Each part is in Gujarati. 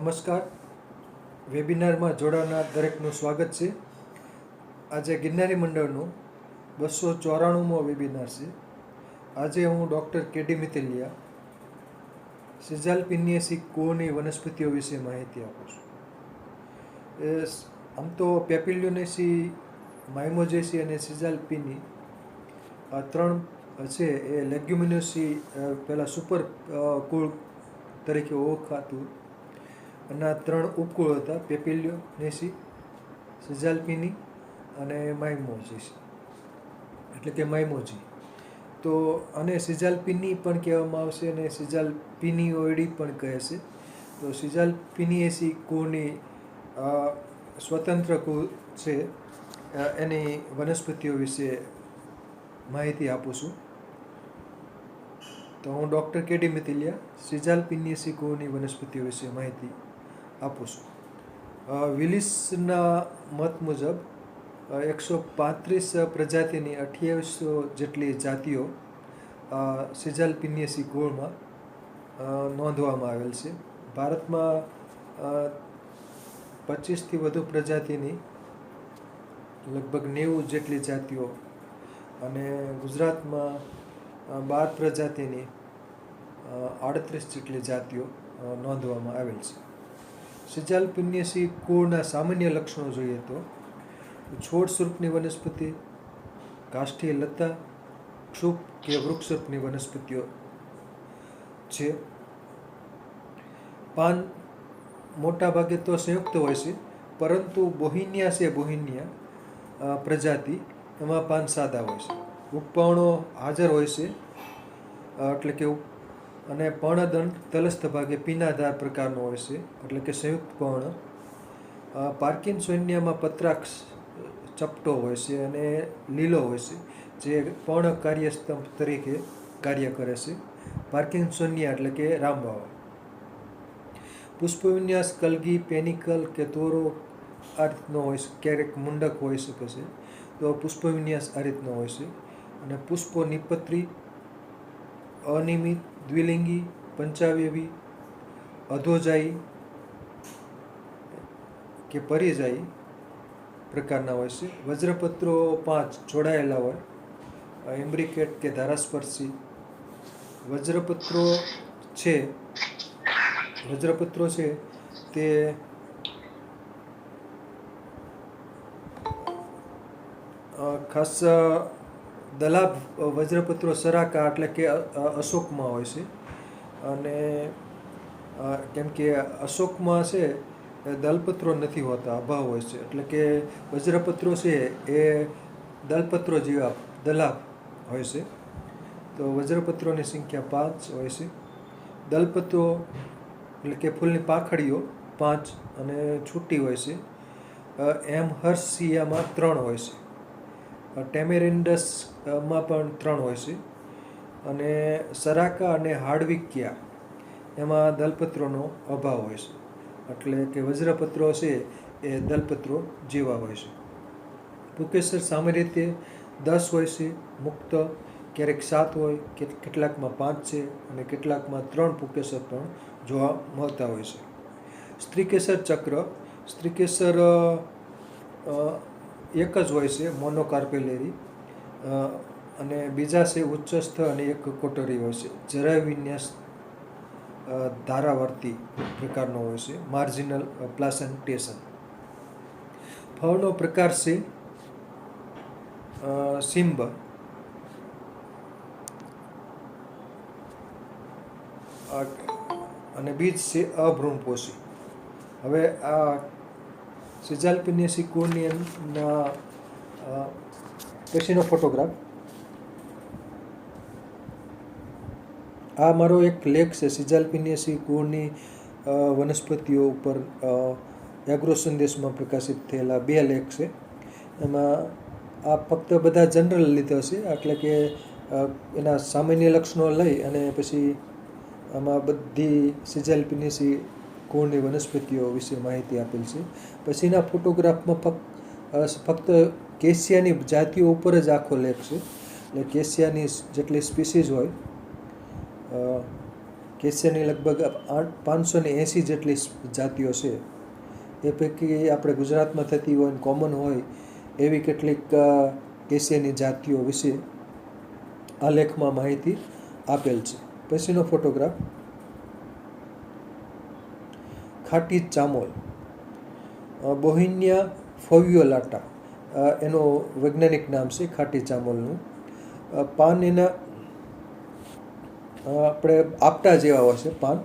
નમસ્કાર. વેબિનારમાં જોડાનાર દરેકનું સ્વાગત છે. આજે ગિરનારી મંડળનું 294મો વેબિનાર છે. આજે હું ડૉક્ટર કેડી મિતલિયા સિઝાલ્પિનિયેસી કુળની વનસ્પતિઓ વિશે માહિતી આપું છું. આમ તો પેપિલિયોનેસી, માઇમોજેસી અને સિઝાલ્પિની આ ત્રણ છે એ લેગ્યુમિનોસી પહેલાં સુપર કુળ તરીકે ઓળખાતું. અને આ ત્રણ ઉપકુળ હતા: પેપિલિયોનેસી, સિઝાલ્પિની અને માઇમોજેસી, એટલે કે માઇમોજી. તો આને સિઝાલ્પિની પણ કહેવામાં આવશે અને સિઝાલ્પિનિયોઇડી પણ કહે છે. તો સિઝાલ્પિનિયેસી કુળની સ્વતંત્ર કુળ છે, એની વનસ્પતિઓ વિશે માહિતી આપું છું. તો હું ડૉક્ટર કેડી મિતલિયા સિઝાલ્પિનિયેસી કુળની વનસ્પતિઓ વિશે માહિતી આપું છું. વિલિસના મત મુજબ 135 પ્રજાતિની 2800 જેટલી જાતિઓ સિઝાલ્પિનિયેસી કુળમાં નોંધવામાં આવેલ છે. ભારતમાં 25થી વધુ પ્રજાતિની લગભગ 90 જેટલી જાતિઓ અને ગુજરાતમાં 12 પ્રજાતિની 38 જેટલી જાતિઓ નોંધવામાં આવેલ છે. સિઝાલ્પિનિયેસી કુળના સામાન્ય લક્ષણો જોઈએ તો છોડ સ્વરૂપની વનસ્પતિ, કાષ્ઠીય લતા, ક્ષુપ કે વૃક્ષ સ્વરૂપની વનસ્પતિઓ છે. પાન મોટા ભાગે તો સંયુક્ત હોય છે, પરંતુ બોહિનિયા છે, બોહિનિયા પ્રજાતિ, એમાં પાન સાદા હોય છે. ઉપપર્ણો હાજર હોય છે, એટલે કે અને પર્ણદંડ તલસ્થ ભાગે પીનાધાર પ્રકારનો હોય છે, એટલે કે સંયુક્ત પર્ણ. પાર્કિન્સોનિયામાં પત્રાક્ષ ચપટો હોય છે અને લીલો હોય છે, જે પર્ણ કાર્યસ્તંભ તરીકે કાર્ય કરે છે. પાર્કિન્સોનિયા એટલે કે રામબાવા. પુષ્પવિન્યાસ કલગી, પેનિકલ કે તોરો આ રીતનો હોય છે. ક્યારેક મુંડક હોઈ શકે છે, તો પુષ્પવિન્યાસ આ રીતનો હોય છે. અને પુષ્પો નિપત્રી, અનિયમિત, દ્વિલિંગી, પંચાવયવી, અધોજાયી કે પરિજાયી પ્રકારના હોય છે. વજ્રપત્રો 5 જોડાયેલા હોય, ઇમ્બ્રિકેટ કે ધારાસ્પર્શી. વજ્રપત્રો છે તે ખાસ દલાભ વજ્રપત્રો સરાકા એટલે કે અશોકમાં હોય છે. અને કેમ કે અશોકમાં છે દલપત્રો નથી હોતા, અભાવ હોય છે, એટલે કે વજ્રપત્રો છે એ દલપત્રો જેવા દલાભ હોય છે. તો વજ્રપત્રોની સંખ્યા 5 હોય છે. દલપત્રો એટલે કે ફૂલની પાંખડીઓ 5 અને છૂટી હોય છે. એમહર્સિયામાં 3 હોય છે. ટેમેરિન્ડસમાં પણ 3 હોય છે. અને સરાકા અને હાર્ડવિકિયા એમાં દલપત્રોનો અભાવ હોય છે, એટલે કે વજ્રપત્રો છે એ દલપત્રો જેવા હોય છે. પુકેસર સામાન્ય રીતે 10 હોય છે, મુક્ત ક્યારેક 7 હોય, કેટલાકમાં 5 છે અને કેટલાકમાં 3 પુકેસર પણ જોવા મળતા હોય છે. સ્ત્રીકેસર ચક્ર, સ્ત્રીકેસર એક જ હોય છે, મોનોકાર્પેલેરી, અને બીજા છે ઉચ્ચસ્થ અને એક કોટરી હોય છે. જરાય વિન્યાસ ધારાવર્તી પ્રકારનો હોય છે. માર્જિનલ પ્લાસન્ટેશન. ફળનો પ્રકાર છે સિંબ. અને બીજ છે અભ્રૂણપોષી. હવે આ સિઝાલ્પિનિયેસી કુળની પછીનો ફોટોગ્રાફ. આ મારો એક લેખ છે સિઝાલ્પિનિયેસી કુળની વનસ્પતિઓ ઉપર એગ્રો સંદેશમાં પ્રકાશિત થયેલા 2 લેખ છે. એમાં આ ફક્ત બધા જનરલ લીધા છે, એટલે કે એના સામાન્ય લક્ષણો લઈ અને પછી આમાં બધી સિઝાલ્પિનિયેસી કુળની વનસ્પતિઓ વિશે માહિતી આપેલ છે. પછીના ફોટોગ્રાફમાં ફક્ત કેસિયાની જાતિઓ ઉપર જ આખો લેખ છે. એટલે કેસિયાની જેટલી સ્પીસીઝ હોય કેસિયાની લગભગ 580 જેટલી જાતિઓ છે. એ પૈકી આપણે ગુજરાતમાં થતી હોય અને કોમન હોય એવી કેટલીક કેસિયાની જાતિઓ વિશે આ લેખમાં માહિતી આપેલ છે. પછીનો ફોટોગ્રાફ, ખાટી ચામોલ, બોહિનિયા ફોવિયોલાટા એનું વૈજ્ઞાનિક નામ છે ખાટી ચામોલનું. પાન એના આપણે આપટા જેવા હોય છે, પાન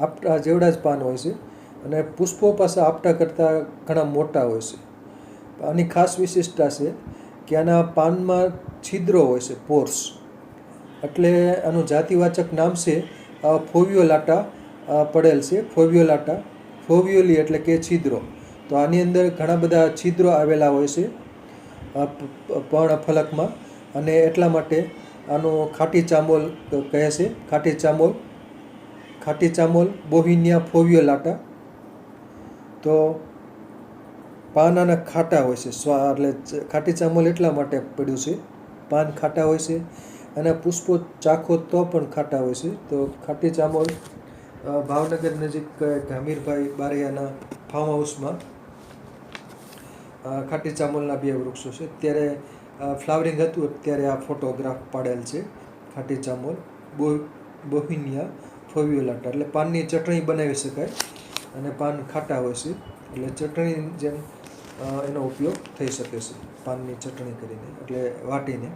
આપટા જેવડા જ પાન હોય છે અને પુષ્પો પાછા આપટા કરતાં ઘણા મોટા હોય છે. આની ખાસ વિશિષ્ટતા છે કે આના પાનમાં છિદ્રો હોય છે, પોર્સ, એટલે આનું જાતિવાચક નામ છે ફોવિયોલાટા પડેલ છે. ફોવિયોલાટા, ફોવિયોલી એટલે કે છિદ્રો. તો આની અંદર ઘણા બધા છિદ્રો આવેલા હોય છે પર્ણફલકમાં, અને એટલા માટે આનું ખાટી ચામોલ કહે છે. ખાટી ચામોલ બોહિનિયા ફોવિયોલાટા. તો પાન આના ખાટા હોય છે, એટલે ખાટી ચામોલ એટલા માટે પડ્યું છે, પાન ખાટા હોય છે અને પુષ્પો ચાખો તો પણ ખાટા હોય છે. તો ખાટી ચામોલ ભાવનગર નજીક હમીરભાઈ બારૈયાના ફાર્મ હાઉસમાં ખાટી ચામોલના 2 વૃક્ષો છે. ત્યારે ફ્લાવરિંગ હતું ત્યારે આ ફોટોગ્રાફ પાડેલ છે. ખાટી ચામોલ બોહિનિયા ફોવિયોલાટા, એટલે પાનની ચટણી બનાવી શકાય અને પાન ખાટા હોય છે એટલે ચટણી જેમ એનો ઉપયોગ થઈ શકે છે, પાનની ચટણી કરીને, એટલે વાટીને.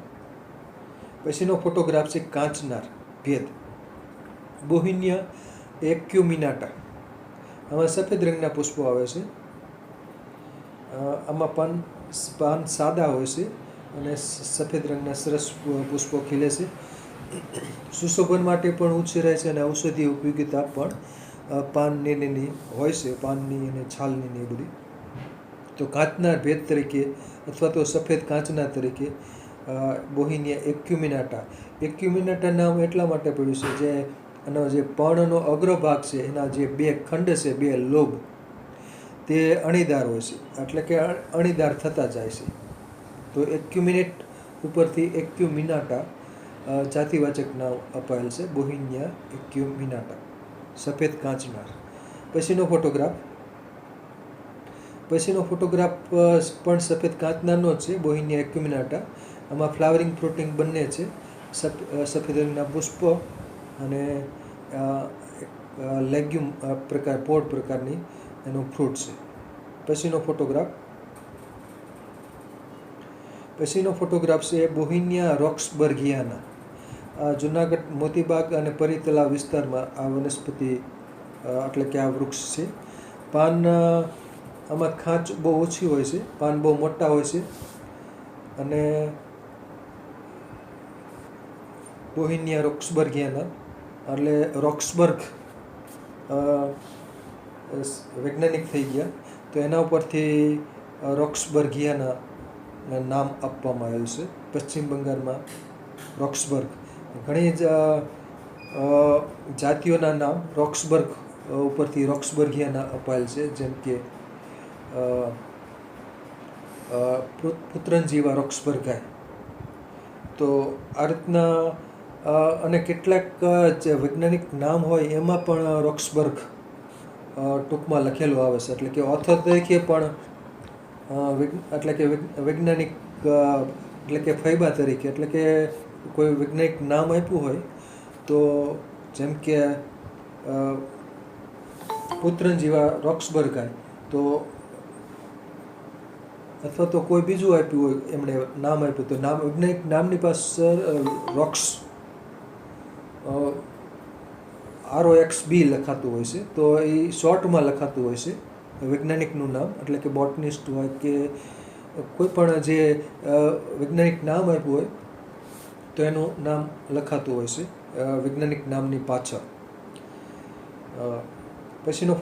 પછીનો ફોટોગ્રાફ છે કાંચનાર ભેદ, બોહિનિયા એક્યુમિનાટા. આમાં સફેદ રંગના પુષ્પો આવે છે. આમાં પાન સાદા હોય છે અને સફેદ રંગના સરસ પુષ્પો ખીલે છે. સુશોભન માટે પણ ઉછેરાય છે અને ઔષધીય ઉપયોગિતા પણ પાનની હોય છે, પાનની અને છાલની એ બધી. તો કાંચનાર ભેદ તરીકે અથવા તો સફેદ કાંચનાર તરીકે બોહિનિયા એક્યુમિનાટા નામ એટલા માટે પડ્યું છે જે એનો જે પર્ણનો અગ્રભાગ છે, એના જે 2 ખંડ છે, 2 લોબ, તે અણીદાર હોય છે, એટલે કે અણીદાર થતા જાય છે. તો એક્યુમિનેટ ઉપરથી એક્યુમિનાટા જાતિવાચક નામ અપાયેલ છે, બોહિનિયા એક્યુમિનાટા, સફેદ કાંચનાર. પછીનો ફોટોગ્રાફ પણ સફેદ કાંચનારનો જ છે, બોહિનિયા એક્યુમિનાટા. આમાં ફ્લાવરિંગ ફ્રૂટિંગ બંને છે, સફેદ રંગના પુષ્પો અને લેગ્યુમ પોડ પ્રકારની એનું ફ્રૂટ છે. પછીનો ફોટોગ્રાફ છે બોહિનિયા રોક્સબર્ગિયાના. જુનાગઢ મોતીબાગ અને પરી તલાવ વિસ્તારમાં આ વનસ્પતિ એટલે કે આ વૃક્ષ છે. પાન આમાં ખાંચ બહુ ઓછી હોય છે, પાન બહુ મોટા હોય છે અને બોહિનિયા રોક્સબર્ગિયાના, એટલે રોક્સબર્ગ વૈજ્ઞાનિક થઈ ગયા, તો એના ઉપરથી રોક્સબર્ગિયાના નામ આપવામાં આવેલ છે. પશ્ચિમ બંગાળમાં રોક્સબર્ગ, ઘણી જ જાતિઓના નામ રોક્સબર્ગ ઉપરથી રોક્સબર્ગિયાના અપાયેલ છે, જેમ કે પુત્રંજીવા રોક્સબર્ગાય. તો આ રીતના અને કેટલાક જે વૈજ્ઞાનિક નામ હોય એમાં પણ રોક્સબર્ગ ટૂંકમાં લખેલું આવે છે, એટલે કે ઓથર તરીકે પણ એટલે કે વૈજ્ઞાનિક એટલે કે ફૈબા તરીકે, એટલે કે કોઈ વૈજ્ઞાનિક નામ આપ્યું હોય તો જેમ કે પુત્રંજીવા રોક્સબર્ગાય, તો અથવા તો કોઈ બીજું આપ્યું હોય, એમણે નામ આપ્યું તો વૈજ્ઞાનિક નામની પાછળ રોક્સ ROXB લખાતું હોય છે, તો એ શોર્ટમાં લખાતું હોય છે વૈજ્ઞાનિકનું નામ, એટલે કે બોટનિસ્ટ હોય કે કોઈ પણ જે વૈજ્ઞાનિક નામ આપ્યું હોય તો એનું નામ લખાતું હોય છે વૈજ્ઞાનિક નામની પાછળ. પછીનો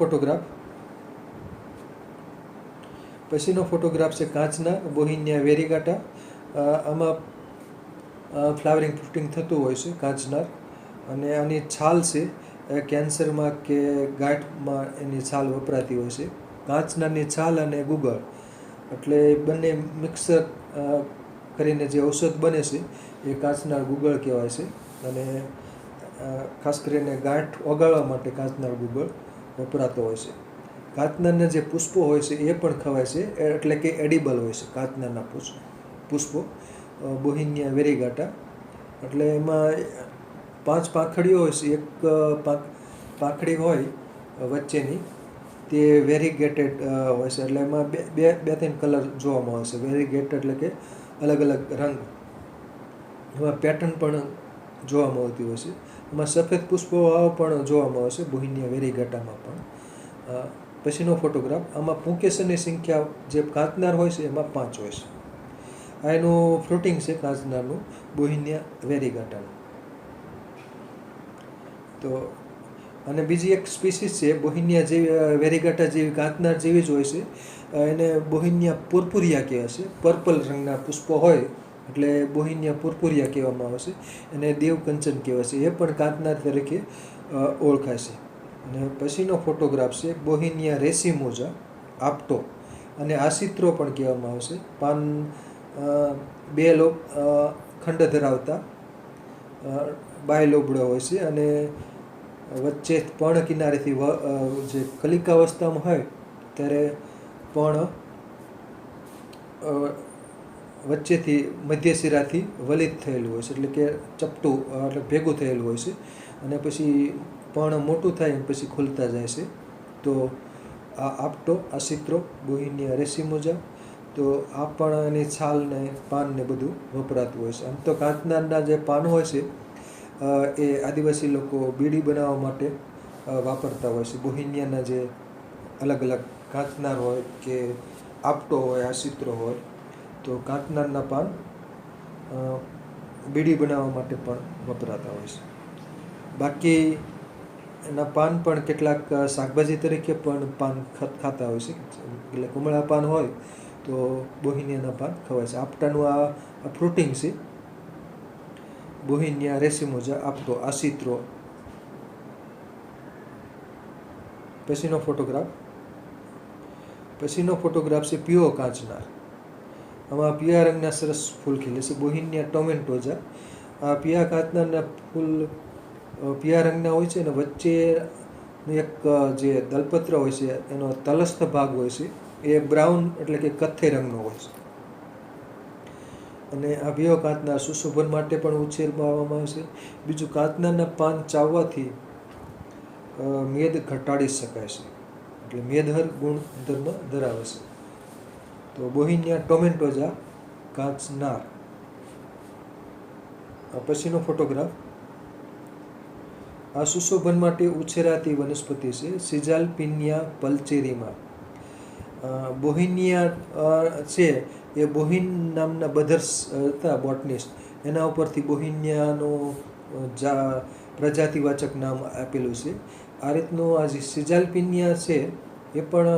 ફોટોગ્રાફ છે કાંચના બોહિનિયા વેરીગાટા. આમાં ફ્લાવરિંગ ફ્રૂટિંગ થતું હોય છે કાંચનાર, અને આની છાલ છે કેન્સરમાં કે ગાંઠમાં એની છાલ વપરાતી હોય છે. કાંચનારની છાલ અને ગુગળ, એટલે બંને મિક્સર કરીને જે ઔષધ બને છે એ કાંચનાર ગુગળ કહેવાય છે. અને ખાસ કરીને ગાંઠ ઓગાળવા માટે કાચનાર ગુગળ વપરાતો હોય છે. કાચનારના જે પુષ્પો હોય છે એ પણ ખવાય છે, એટલે કે એડિબલ હોય છે કાચનારના પુષ્પો, બોહિનિયા વેરીગાટા. એટલે એમાં 5 પાંખડીઓ હોય છે. એક પાંખડી હોય વચ્ચેની તે વેરીગેટેડ હોય છે, એટલે એમાં બે 3 કલર જોવામાં આવે છે. વેરીગેટ એટલે કે અલગ અલગ રંગ, એમાં પેટર્ન પણ જોવામાં આવતી હોય છે. એમાં સફેદ પુષ્પો પણ જોવામાં આવે છે બોહિનિયા વેરીગાટામાં પણ. પછીનો ફોટોગ્રાફ, આમાં પુંકેસરની સંખ્યા જે કાચનાર હોય છે એમાં 5 હોય છે. આ એનું ફ્રૂટિંગ છે કાચનારનું, બોહિનિયા વેરીગાટાનું. તો અને બીજી એક સ્પીસીસ છે બોહિનિયા જેવી, વેરીગાટા જેવી કાચનાર જેવી જ હોય છે. એને બોહિનિયા પુરપુરિયા કહેવાય છે. પર્પલ રંગના પુષ્પો હોય એટલે બોહિનિયા પુરપુરિયા કહેવામાં આવે છે. એને દેવકંચન કહેવાય છે. એ પણ કાચનાર તરીકે ઓળખાય છે. અને પછીનો ફોટોગ્રાફ છે બોહિનિયા રેસીમોઝા આપ્ટો, અને આસિત્રો પણ કહેવામાં આવે છે. પાન 2 ખંડ ધરાવતા બાયલોબડો હોય છે, અને વચ્ચે પર્ણ કિનારેથી જે કલિકાવસ્થામાં હોય ત્યારે પર્ણ વચ્ચેથી મધ્યશિરાથી વલિત થયેલું હોય છે, એટલે કે ચપટું એટલે ભેગું થયેલું હોય છે, અને પછી પર્ણ મોટું થાય પછી ખુલતા જાય છે. તો આ આપ્ટો, આસિત્રો, બોહિનિયા રેસીમોઝા. તો આ પણ એની છાલ ને પાન ને બધું વપરાતું હોય છે. આમ તો કાચનારના જે પાન હોય છે એ આદિવાસી લોકો બીડી બનાવવા માટે વાપરતા હોય છે. બોહિનિયાના જે અલગ અલગ કાચનાર હોય કે આપ્ટો હોય, આસિત્રો હોય, તો કાચનારના પાન બીડી બનાવવા માટે પણ વપરાતા હોય છે. બાકી એના પાન પણ કેટલાક શાકભાજી તરીકે પણ પાન ખાતા હોય છે. એટલે કમળા પાન હોય તો બોહિનિયાના પાન ખવાય છે. આપ્ટાનું આ ફ્રૂટિંગ છે, બોહિનિયા રેસીમોઝા આપ્ટો, આસિત્રો. પછીનો ફોટોગ્રાફ છે પીળો કાચનાર. આમાં પીળા રંગના સરસ ફૂલ ખીલે છે, બોહિનિયા ટોમેન્ટોઝા. આ પીળા કાચનારના ફૂલ પીળા રંગના હોય છે, અને વચ્ચે એક જે દલપત્ર હોય છે એનો તલસ્થ ભાગ હોય છે એ બ્રાઉન એટલે કે કથ્થઈ રંગનો હોય છે. અને આ પીળો કાચનાર સુશોભન માટે પણ ઉછેરમાં આવે છે. બીજું, કાચનારના પાન ચાવવાથી મેદ ઘટાડી શકાય છે, એટલે મેદહર ગુણધર્મ ધરાવે છે. તો બોહિનિયા ટોમેન્ટોઝા કાચનાર. પછીનો ફોટોગ્રાફ, આ સુશોભન માટે ઉછેરાતી વનસ્પતિ છે સિઝાલ્પિનિયા પલ્ચેરીમાં. બોહિનિયા છે એ બોહિન નામના બ્રધર્સ હતા બોટનિસ્ટ, એના ઉપરથી બોહિનિયાનું પ્રજાતિવાચક નામ આપેલું છે. આ રીતનું આ જે સિઝાલ્પિનિયા છે એ પણ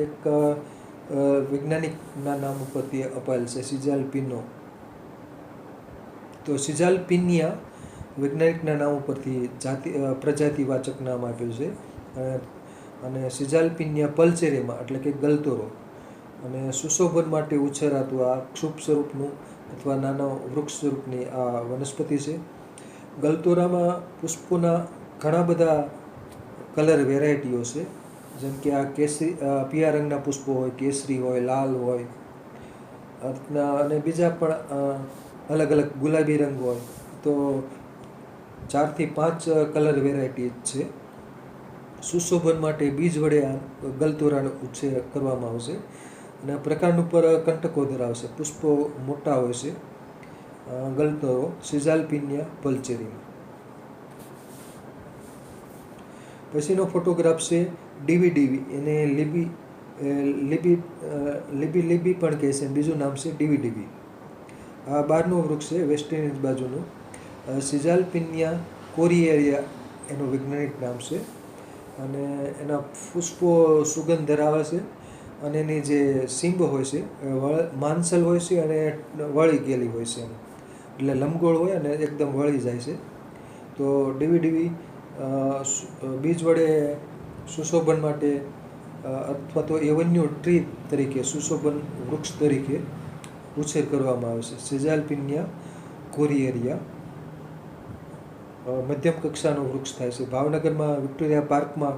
એક વૈજ્ઞાનિકના નામ ઉપરથી અપાયેલ છે, સિઝાલ્પિનો. તો સિઝાલ્પિનિયા વૈજ્ઞાનિકના નામ ઉપરથી પ્રજાતિવાચક નામ આપ્યું છે. અને સિઝાલ્પિનિયા પલ્ચેરીમાં એટલે કે ગલતોરો. અને સુશોભન માટે ઉછેરાતું આ ક્ષુપ સ્વરૂપનું અથવા નાના વૃક્ષ સ્વરૂપની આ વનસ્પતિ છે. ગલતોરામાં પુષ્પોના ઘણા બધા કલર વેરાયટીઓ છે, જેમ કે આ પીળા રંગના પુષ્પો હોય, કેસરી હોય, લાલ હોય, અને બીજા પણ અલગ અલગ ગુલાબી રંગ હોય. તો 4 થી 5 કલર વેરાયટી છે. સુશોભન માટે બીજ વડે આ ગલતોરાનો ઉછેર કરવામાં આવશે, અને આ પ્રકાંડ ઉપર કંટકો ધરાવશે. પુષ્પો મોટા હોય છે. ગલતોરો સિઝાલ્પિનિયા પલ્ચેરીમાં. પછીનો ફોટોગ્રાફ છે ડીવીડીવી. એને લીબી પણ કહે છે, બીજું નામ છે ડીવીડીવી. આ બહારનું વૃક્ષ છે, વેસ્ટ ઇન્ડિઝ બાજુનું. સિઝાલ્પિનિયા કોરિએરિયા એનું વૈજ્ઞાનિક નામ છે. અને એના પુષ્પો સુગંધ ધરાવે છે, અને એની જે સીંબ હોય છે માંસલ હોય છે અને વળી ગયેલી હોય છે, એટલે લંબગોળ હોય અને એકદમ વળી જાય છે. તો ડીવીડીવી બીજ વડે સુશોભન માટે અથવા તો એવન્યુ ટ્રી તરીકે, સુશોભન વૃક્ષ તરીકે ઉછેર કરવામાં આવે છે, સિઝાલ્પિનિયા કોરિએરિયા. મધ્યમ કક્ષાનું વૃક્ષ થાય છે. ભાવનગરમાં વિક્ટોરિયા પાર્કમાં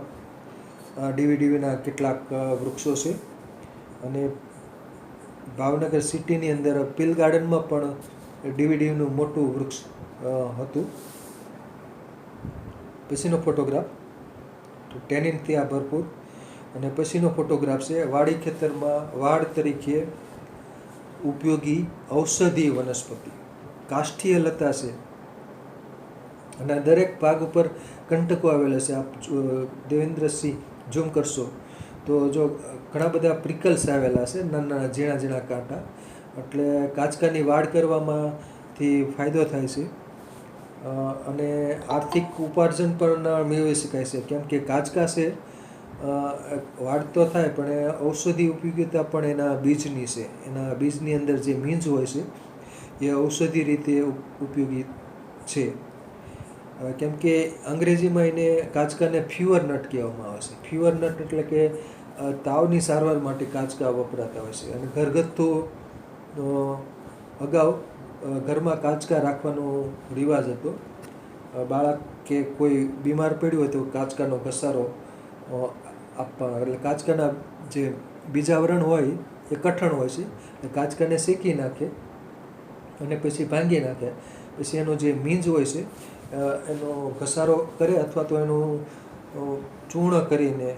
ડીવીડીવીના કેટલાક વૃક્ષો છે, અને ભાવનગર સિટીની અંદર પિલ ગાર્ડનમાં પણ ડીવીડીવીનું મોટું વૃક્ષ હતું. પછીનો ફોટોગ્રાફ, તો ટેનિન ત્યાં ભરપૂર. અને પછીનો ફોટોગ્રાફ છે વાડી ખેતરમાં વાડ તરીકે ઉપયોગી ઔષધીય વનસ્પતિ, કાષ્ઠીય લતા છે, અને દરેક ભાગ ઉપર કંટકો આવેલા છે. આપ દેવેન્દ્રસિંહ ઝૂમ કરશો તો જો ઘણા બધા પ્રિકલ્સ આવેલા છે, નાના ઝીણા ઝીણા કાંટા, એટલે કાચકાની વાડ કરવામાંથી ફાયદો થાય છે. અને આર્થિક ઉપાર્જન પણ મેળવી શકાય છે, કેમ કે કાચકા છે વાડ તો થાય પણ ઔષધિ ઉપયોગિતા પણ એના બીજની છે. એના બીજની અંદર જે મીંજ હોય છે એ ઔષધિ રીતે ઉપયોગી છે. કેમ કે અંગ્રેજીમાં એને કાચકાને ફીવર નટ કહેવામાં આવે છે. ફીવર નટ એટલે કે તાવની સારવાર માટે કાચકા વપરાતા હોય છે. અને ઘરગથ્થુ અગાઉ ઘરમાં કાચકા રાખવાનો રિવાજ હતો. બાળક કે કોઈ બીમાર પડ્યું હોય તો કાચકાનો ઘસારો આપવાનો. એટલે કાચકાના જે બીજાવરણ હોય એ કઠણ હોય છે, એટલે કાચકાને શેકી નાખે અને પછી ભાંગી નાખે. પછી એનો જે મીંજ હોય છે એનો ઘસારો કરે, અથવા તો એનું ચૂર્ણ કરીને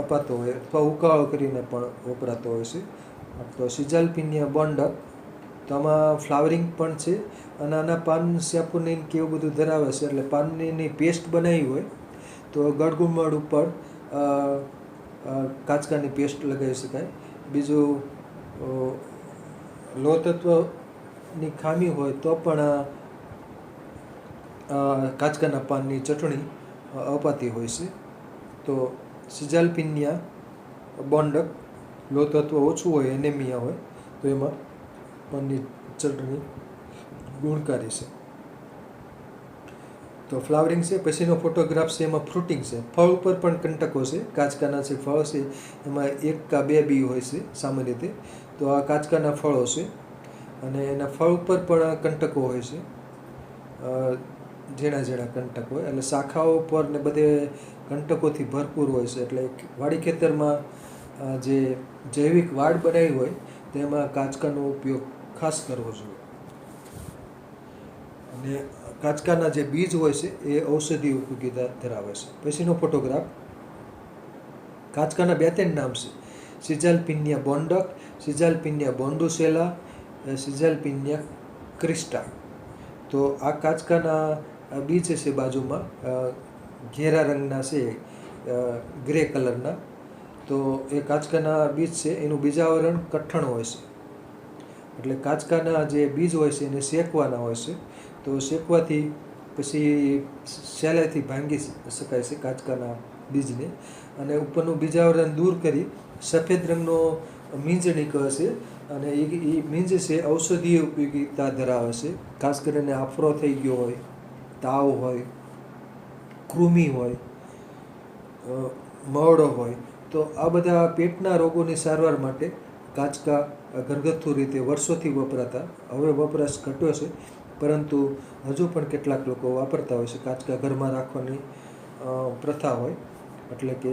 અપાતો હોય, અથવા ઉકાળો કરીને પણ વપરાતો હોય છે. તો સિઝાલ્પિનિયા બોન્ડક, તો આમાં ફ્લાવરિંગ પણ છે, અને આના પાન સેપોનિન કે એવું બધું ધરાવે છે, એટલે પાનની પેસ્ટ બનાવી હોય તો ગળગુમડ ઉપર કાચકાની પેસ્ટ લગાવી શકાય. બીજું લોહ તત્વની ખામી હોય તો પણ કાચકાના પાનની ચટણી અપાતી હોય છે. તો સિઝાલ્પિનિયા બોન્ડક, લોહ તત્વ ઓછું હોય, એનેમિયા હોય તો એમાં પાનની ચટણી ગુણકારી છે. તો ફ્લાવરિંગ છે. પછીનો ફોટોગ્રાફ છે એમાં ફ્રૂટિંગ છે. ફળ ઉપર પણ કંટકો છે. કાચકાના જે ફળ છે એમાં 1 કે 2 બી હોય છે સામાન્ય રીતે. તો આ કાચકાના ફળો છે, અને એના ફળ ઉપર પણ કંટકો હોય છે, ઝીણા ઝીણા કંટક હોય, એટલે શાખાઓ ઉપર ને બધે કંટકોથી ભરપૂર હોય છે. એટલે વાડી ખેતરમાં જે જૈવિક વાડ બનાવી હોય તેમાં કાચકાનો ઉપયોગ ખાસ કરવો જોઈએ. અને કાચકાના જે બીજ હોય છે એ ઔષધિ ઉપયોગિતા ધરાવે છે. પછીનો ફોટોગ્રાફ, કાચકાના 2-3 નામ છે: સિઝાલ્પિનિયા બોન્ડક, સિઝાલ્પિનિયા બોન્ડુસેલા, સિઝાલ્પિનિયા ક્રિસ્ટા. તો આ કાચકાના બીજ છે બાજુમાં ઘેરા રંગના છે, ગ્રે કલરના. તો એ કાચકાના બીજ છે, એનું બીજાવરણ કઠણ હોય છે. એટલે કાચકાના જે બીજ હોય છે એને શેકવાના હોય છે. તો શેકવાથી પછી સહેલાઈથી ભાંગી શકાય છે કાચકાના બીજને, અને ઉપરનું બીજાવરણ દૂર કરી સફેદ રંગનો મીંજ નીકળે છે, અને એ મીંજ છે ઔષધીય ઉપયોગિતા ધરાવે છે. ખાસ કરીને આફરો થઈ ગયો હોય, તાવ હોય, કૃમિ હોય, મવડો હોય, તો આ બધા પેટના રોગોની સારવાર માટે કાચકા ઘરગથ્થુ રીતે વર્ષોથી વપરાતા. હવે વપરાશ ઘટ્યો છે, પરંતુ હજુ પણ કેટલાક લોકો વાપરતા હોય છે. કાચકા ઘરમાં રાખવાની પ્રથા હોય, એટલે કે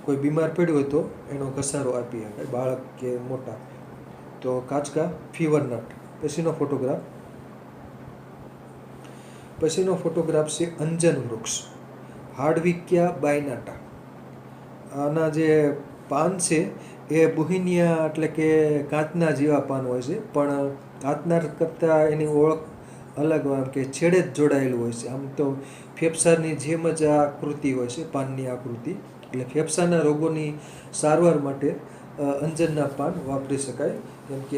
કોઈ બીમાર પડ્યું હોય તો એનો ઘસારો આપી શકાય, બાળક કે મોટા. તો કાચકા ફીવર નટ. પછીનો ફોટોગ્રાફ છે અંજન વૃક્ષ, હાર્ડવિકિયા બાયનાટા. આના જે પાન છે એ બુહિનિયા એટલે કે કાચના જેવા પાન હોય છે, પણ કાચના કરતાં એની ઓળખ અલગ હોય, કે છેડે જ જોડાયેલું હોય છે. આમ તો ફેફસાની જેમ જ આ આકૃતિ હોય છે, પાનની આકૃતિ. એટલે ફેફસાના રોગોની સારવાર માટે અંજનના પાન વાપરી શકાય, કેમ કે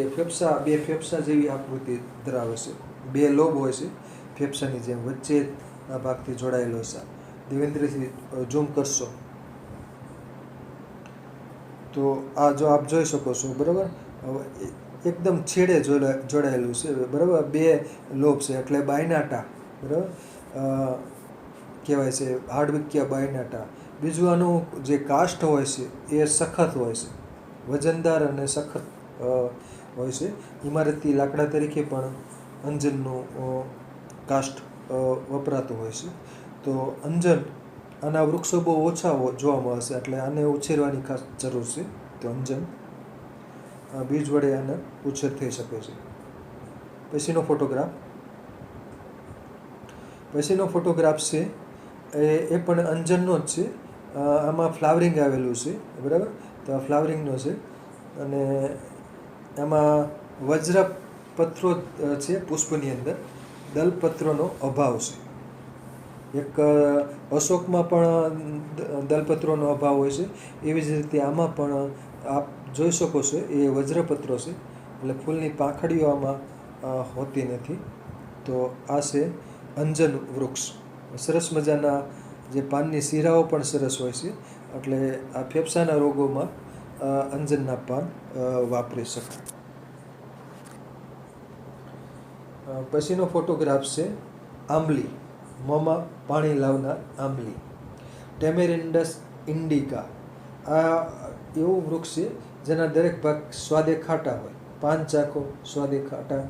બે ફેફસા જેવી આકૃતિ ધરાવે છે. 2 લોબ હોય છે ફેફસાની જેમ, વચ્ચેના ભાગથી જોડાયેલો છે. દેવેન્દ્રસિંહ ઝૂમ કરશો તો આ જો આપ જોઈ શકો છો, બરાબર. એકદમ છેડે જોડાયેલું છે, બરાબર. 2 લોબ છે એટલે બાયનાટા, બરાબર, કહેવાય છે, હાર્ડવિકિયા બાયનાટા. બીજું આનું જે કાષ્ઠ હોય છે એ સખત હોય છે, વજનદાર અને સખત હોય છે. ઇમારતી લાકડા તરીકે પણ અંજનનો કાસ્ટ વપરાતું હોય છે. તો અંજન આના વૃક્ષો બહુ ઓછા જોવા મળે છે, એટલે આને ઉછેરવાની ખાસ જરૂર છે. તો અંજન બીજ વડે આને ઉછેર થઈ શકે છે. પછીનો ફોટોગ્રાફ છે એ પણ અંજનનો જ છે. આમાં ફ્લાવરિંગ આવેલું છે, બરાબર. તો આ ફ્લાવરિંગનો છે અને એમાં વજ્રપત્રો છે પુષ્પની અંદર, દલપત્રોનો અભાવ છે. એક અશોકમાં પણ દલપત્રોનો અભાવ હોય છે, એવી જ રીતે આમાં પણ આપ જોઈ શકો છો એ વજ્રપત્રો છે, એટલે ફૂલની પાંખડીઓ આમાં હોતી નથી. તો આ છે અંજન વૃક્ષ. સરસ મજાના જે પાનની શીરાઓ પણ સરસ હોય છે, એટલે આ ફેફસાના રોગોમાં અંજનના પાન વાપરી શકાય. પછીનો ફોટોગ્રાફ છે આંબલી, મોંમાં પાણી લાવનાર આંબલી, ટેમેરિન્ડસ ઇન્ડિકા. આ એવું વૃક્ષ છે જેના દરેક ભાગ સ્વાદે ખાટા હોય. પાન ચાખો, સ્વાદે ખાટા;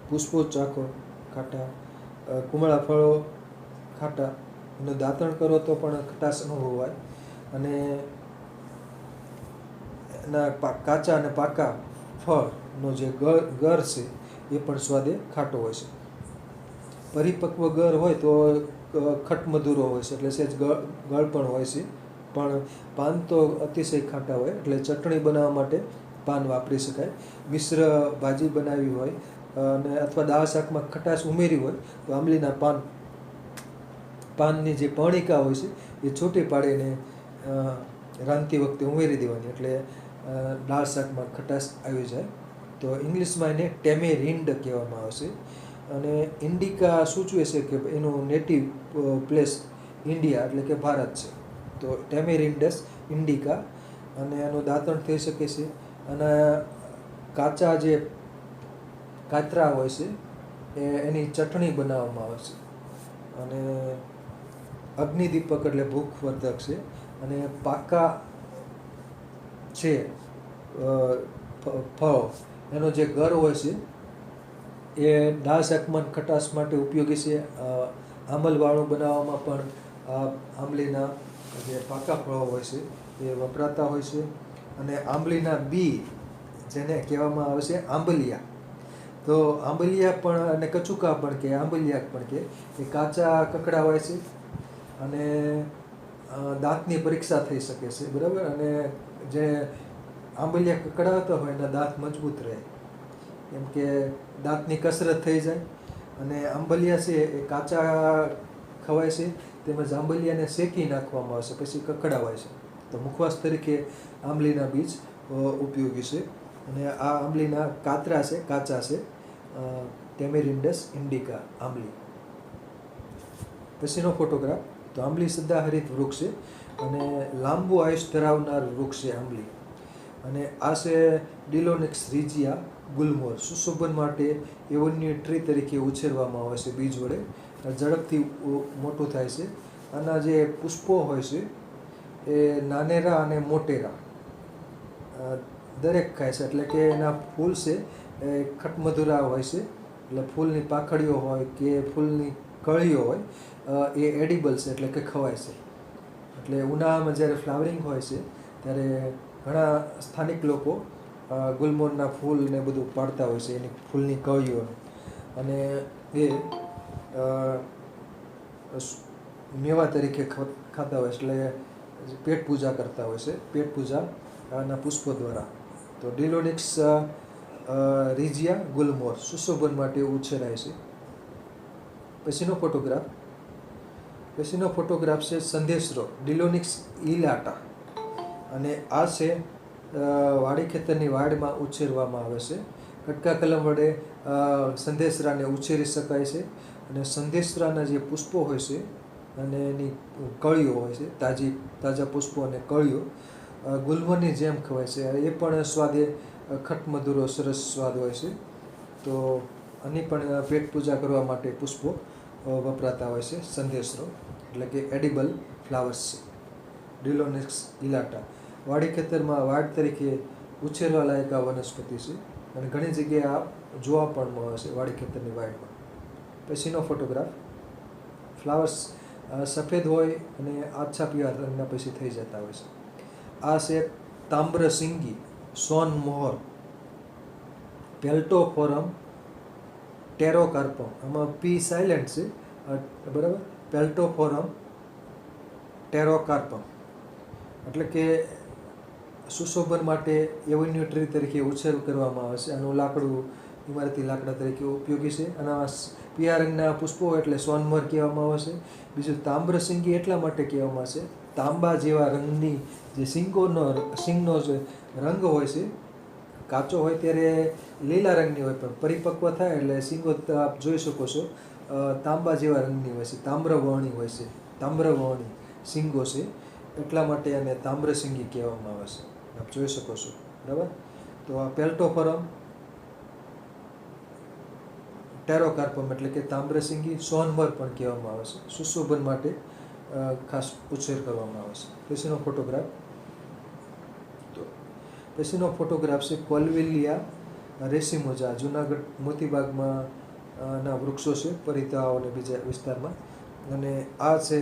પુષ્પો ચાખો, ખાટા; કુમળા ફળો ખાટા; એનું દાંતણ કરો તો પણ ખટાશ અનુભવાય. અને એના કાચા અને પાકા ફળનો જે ગર છે એ પણ સ્વાદે ખાટો હોય છે. પરિપક્વ ગર હોય તો ખટમધુરો હોય છે, એટલે સહેજ ગળ પણ હોય છે. પણ પાન તો અતિશય ખાટા હોય, એટલે ચટણી બનાવવા માટે પાન વાપરી શકાય. મિશ્ર ભાજી બનાવી હોય અને અથવા દાળ શાકમાં ખટાશ ઉમેરી હોય તો આંબલીના પાનની જે પર્ણિકા હોય છે એ છૂટી પાડીને રાંધતી વખતે ઉમેરી દેવાની, એટલે દાળ શાકમાં ખટાશ આવી જાય. તો ઇંગ્લિશમાં એને ટેમેરિન્ડ કહેવામાં આવે છે. અને ઇન્ડિકા સૂચવે છે કે એનું નેટિવ પ્લેસ ઇન્ડિયા, એટલે કે ભારત છે. તો ટેમેરિન્ડસ ઇન્ડિકા. અને એનું દાંતણ થઈ શકે છે. અને કાચા જે કાતરા હોય છે એની ચટણી બનાવવામાં આવે છે. અને અગ્નિદીપક એટલે ભૂખવર્ધક છે. અને પાકા છે ફળો, એનો જે ગર હોય છે એ દાળ શાકમાં ખટાશ માટે ઉપયોગી છે. આંબલવાળું બનાવવામાં પણ આંબલીના જે પાકા ફળો હોય છે એ વપરાતા હોય છે. અને આંબલીના બી, જેને કહેવામાં આવે છે આંબલિયા. તો આંબલિયા પણ અને કચુકા પણ કે આંબલિયા પણ કે એ કાચા કકડા હોય છે. અને દાંતની પરીક્ષા થઈ શકે છે, બરાબર. અને જે આંબલિયા કકડાવતા હોય એના દાંત મજબૂત રહે, કેમ કે દાંતની કસરત થઈ જાય. અને આંબલિયા છે એ કાચા ખવાય છે, તેમજ આંબલિયાને શેકી નાખવામાં આવે છે, પછી કકડાવાય છે. તો મુખવાસ તરીકે આંબલીના બીજ ઉપયોગી છે. અને આ આંબલીના કાતરા છે, કાચા છે, ટેમેરિન્ડસ ઇન્ડિકા આંબલી. પછીનો ફોટોગ્રાફ. તો આંબલી સદાહરિત વૃક્ષ છે અને લાંબુ આયુષ્ય ધરાવનાર વૃક્ષ છે આંબલી. અને આ છે ડિલોનિક્સ રિજિયા ગુલમોર. સુશોભન માટે એવોન્યુ ટ્રી તરીકે ઉછેરવામાં આવે છે બીજ વડે. ઝડપથી મોટું થાય છે. આના જે પુષ્પો હોય છે એ નાનેરા અને મોટેરા દરેક ખાય છે, એટલે કે એના ફૂલ છે એ ખટમધુરા હોય છે. એટલે ફૂલની પાંખડીઓ હોય કે ફૂલની કળીઓ હોય એ એડિબલ છે, એટલે કે ખવાય છે. એટલે ઉનાળામાં જ્યારે ફ્લાવરિંગ હોય છે ત્યારે ઘણા સ્થાનિક લોકો ગુલમોરના ફૂલ ને બધું પાડતા હોય છે, એની ફૂલની કળીઓ. અને એ મેવા તરીકે ખાતા હોય છે, એટલે પેટ પૂજા કરતા હોય છે. પેટ પૂજા આના પુષ્પો દ્વારા. તો ડિલોનિક્સ રિજિયા ગુલમોર સુશોભન માટે ઉછેરાય છે. પછીનો ફોટોગ્રાફ છે સંદેશરો, ડિલોનિક્સ ઇલાટા. અને આ છે વાડી ખેતરની વાડમાં ઉછેરવામાં આવે છે. કટકા કલમ વડે સંદેશરાને ઉછેરી શકાય છે. અને સંદેશરાના જે પુષ્પો હોય છે અને એની કળીઓ હોય છે, તાજા પુષ્પો અને કળીઓ ગુલમોરની જેમ ખવાય છે. એ પણ સ્વાદે ખટમધુરો સરસ સ્વાદ હોય છે. તો આની પણ પેટ પૂજા કરવા માટે પુષ્પો વપરાતા હોય છે. સંદેશરો એટલે કે એડિબલ ફ્લાવર્સ છે. ડિલોનિક્સ ઇલાટા વાડી ખેતરમાં વાડ તરીકે ઉછેરવા લાયક આ વનસ્પતિ છે અને ઘણી જગ્યાએ આ જોવા પણ મળે છે વાડી ખેતરની વાડમાં. પછીનો ફોટોગ્રાફ, ફ્લાવર્સ સફેદ હોય અને આછા પીળા રંગના પછી થઈ જતા હોય છે. આ છે તામ્રસિંગી, સોન મોહર, પેલ્ટોફોરમ ટેરોકાર્પમ. આમાં પી સાયલેન્ટ છે, બરાબર. પેલ્ટોફોરમ ટેરોકાર્પમ એટલે કે સુશોભન માટે એવન્યુ ટ્રી તરીકે ઉછેર કરવામાં આવે છે. આનું લાકડું ઇમારતી લાકડા તરીકે ઉપયોગી છે. આના પીળા રંગના પુષ્પો એટલે સોનમોહર કહેવામાં આવે છે. બીજું તામ્રસિંગી એટલા માટે કહેવામાં આવે છે, તાંબા જેવા રંગની જે સિંગનો જે રંગ હોય છે, કાચો હોય ત્યારે લીલા રંગની હોય, પણ પરિપક્વ થાય એટલે સિંગો આપ જોઈ શકો છો તાંબા જેવા રંગની હોય છે, તામ્રવર્ણી હોય છે, તામ્રવર્ણી સિંગો છે. એટલા માટે એને તામ્રસિંગી કહેવામાં આવે છે, આપ જોઈ શકો છો, બરાબર. તો આ પેલ્ટોફોરમ ટેરોકાર્પમ એટલે કે તામ્રસિંગી, સોનમોહર પણ કહેવામાં આવે છે. સુશોભન માટે ખાસ ઉછેર કરવામાં આવે છે. પછીનો ફોટોગ્રાફ, તો પછીનો ફોટોગ્રાફ છે કોલ્વિલિયા રેસિમોઝા. જુનાગઢ મોતીબાગમાં ના વૃક્ષો છે, પરિતાઓ અને બીજા વિસ્તારમાં. અને આ છે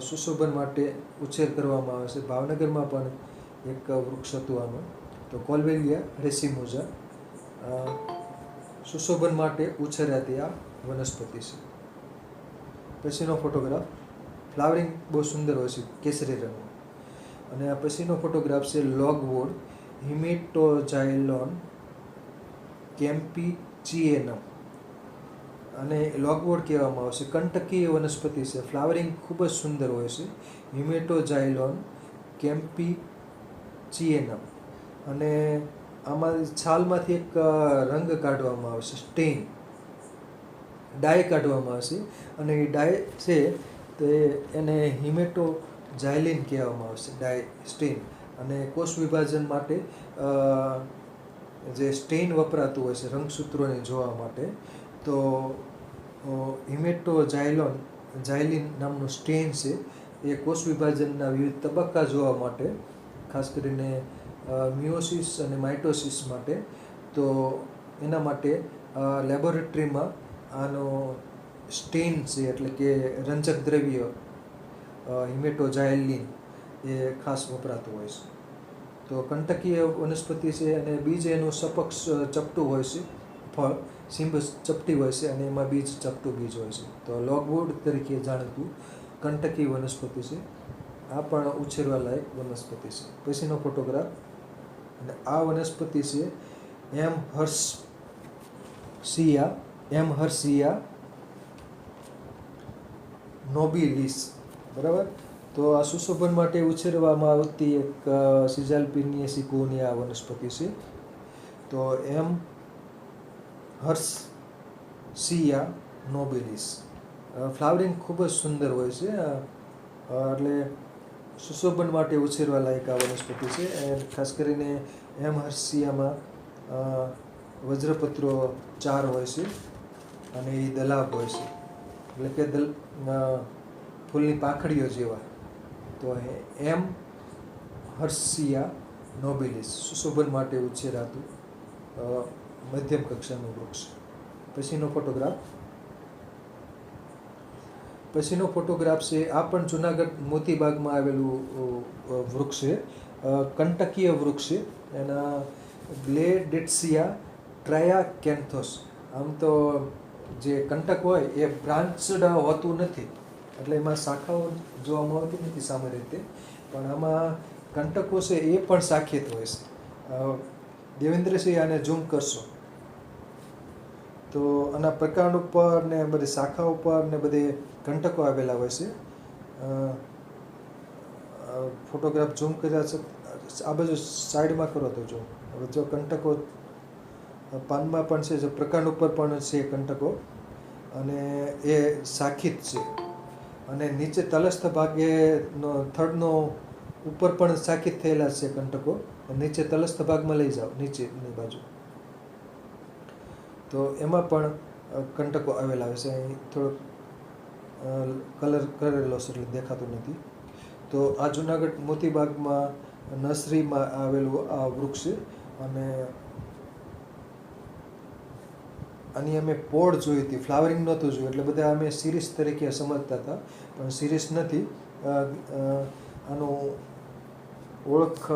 સુશોભન માટે ઉછેર કરવામાં આવે છે. ભાવનગરમાં પણ એક વૃક્ષ હતું આનું. તો કોલ્વિલિયા રેસિમોઝા સુશોભન માટે ઉછેરાતી આ વનસ્પતિ છે. પછીનો ફોટોગ્રાફ, ફ્લાવરિંગ બહુ સુંદર હોય છે, કેસરી રંગનો. અને આ પછીનો ફોટોગ્રાફ છે લોગવુડ હિમેટોઝાઇલોન કેમ્પીચિએનમ. અને લોગવુડ કહેવામાં આવે છે, કંટકીય વનસ્પતિ છે. ફ્લાવરિંગ ખૂબ જ સુંદર હોય છે, હિમેટોઝાઇલોન કેમ્પીચિએનમ. અને આમાં છાલમાંથી એક રંગ કાઢવામાં આવે છે, સ્ટેઇન, ડાય કાઢવામાં આવે છે. અને એ ડાય છે તે એને હિમેટોઝાઇલિન કહેવામાં આવે છે, ડાય સ્ટેઇન. અને કોષ વિભાજન માટે જે સ્ટેઇન વપરાતું હોય છે રંગસૂત્રોને જોવા માટે, તો હિમેટોઝાઇલિન નામનું સ્ટેઇન છે એ કોષ વિભાજનના વિવિધ તબક્કા જોવા માટે, ખાસ કરીને મિયોસિસ અને માઇટોસિસ માટે, તો એના માટે લેબોરેટરીમાં આનો સ્ટેઇન છે એટલે કે રંજક દ્રવ્ય હિમેટોઝાઇલિન એ ખાસ વપરાતું હોય છે. તો કંટકીય વનસ્પતિ છે અને બીજ એનું સપક્ષ ચપટું હોય છે, ફળ સિંબ ચપટી હોય છે અને એમાં બીજ ચપટું બીજ હોય છે. તો લોગવુડ તરીકે જાણીતું કંટકી વનસ્પતિ છે. આ પણ ઉછેરવા લાયક વનસ્પતિ છે. પછીનો ફોટોગ્રાફ, અને આ વનસ્પતિ છે એમહર્સિયા નોબિલિસ, બરાબર. તો આ સુશોભન માટે ઉછેરવામાં આવતી એક સિઝાલ્પિનિયેસી કુહની આ વનસ્પતિ છે. તો એમહર્સિયા નોબિલિસ. ફ્લાવરિંગ ખૂબ જ સુંદર હોય છે, એટલે સુશોભન માટે ઉછેરવા લાયક આ વનસ્પતિ છે. ખાસ કરીને એમહર્સિયામાં વજ્રપત્રો 4 હોય છે અને એ દલાપ હોય છે, એટલે કે ફૂલની પાંખડીઓ જેવા. તો એમહર્સિયા નોબિલિસ સુશોભન માટે ઉછેરાતું મધ્યમ કક્ષાનું વૃક્ષ. પછીનો ફોટોગ્રાફ છે, આ પણ જુનાગઢ મોતીબાગમાં આવેલું વૃક્ષ છે, કંટકીય વૃક્ષ છે. એના ગ્લેડિટ્સિયા ટ્રાયાકેન્થોસ. આમ તો જે કંટક હોય એ બ્રાન્ચડ હોતું નથી, એટલે એમાં શાખાઓ જોવા મળતી નથી સામાન્ય રીતે, પણ આમાં કંટકો છે એ પણ શાખિત હોય છે. દેવેન્દ્રસિંહ આને ઝૂમ કરશો તો આના પ્રકાંડ ઉપર ને બધી શાખા ઉપર ને બધે કંટકો આવેલા હોય છે. ફોટોગ્રાફ ઝૂમ કર્યા છે, આ બાજુ સાઈડમાં કરો તો જો. હવે જો કંટકો પાનમાં પણ છે, જો પ્રકાંડ ઉપર પણ છે કંટકો, અને એ શાખિત છે. અને નીચે તલસ્થ ભાગે થડનો ઉપર પણ શાખિત થયેલા છે કંટકો. નીચે તલસ્થ ભાગમાં લઈ જાઓ, નીચેની બાજુ, તો એમાં પણ કંટકો આવેલા હોય છે. અહીં થોડોક કલર કરેલો છે એટલે દેખાતું નથી. તો આ જુનાગઢ મોતીબાગમાં નર્સરીમાં આવેલું આ વૃક્ષ છે. અને આની અમે પોડ જોઈ હતી, ફ્લાવરિંગ નહોતું જોયું, એટલે બધા અમે સિરીઝ તરીકે સમજતા હતા, પણ સિરીઝ નથી. આનું ઓળખ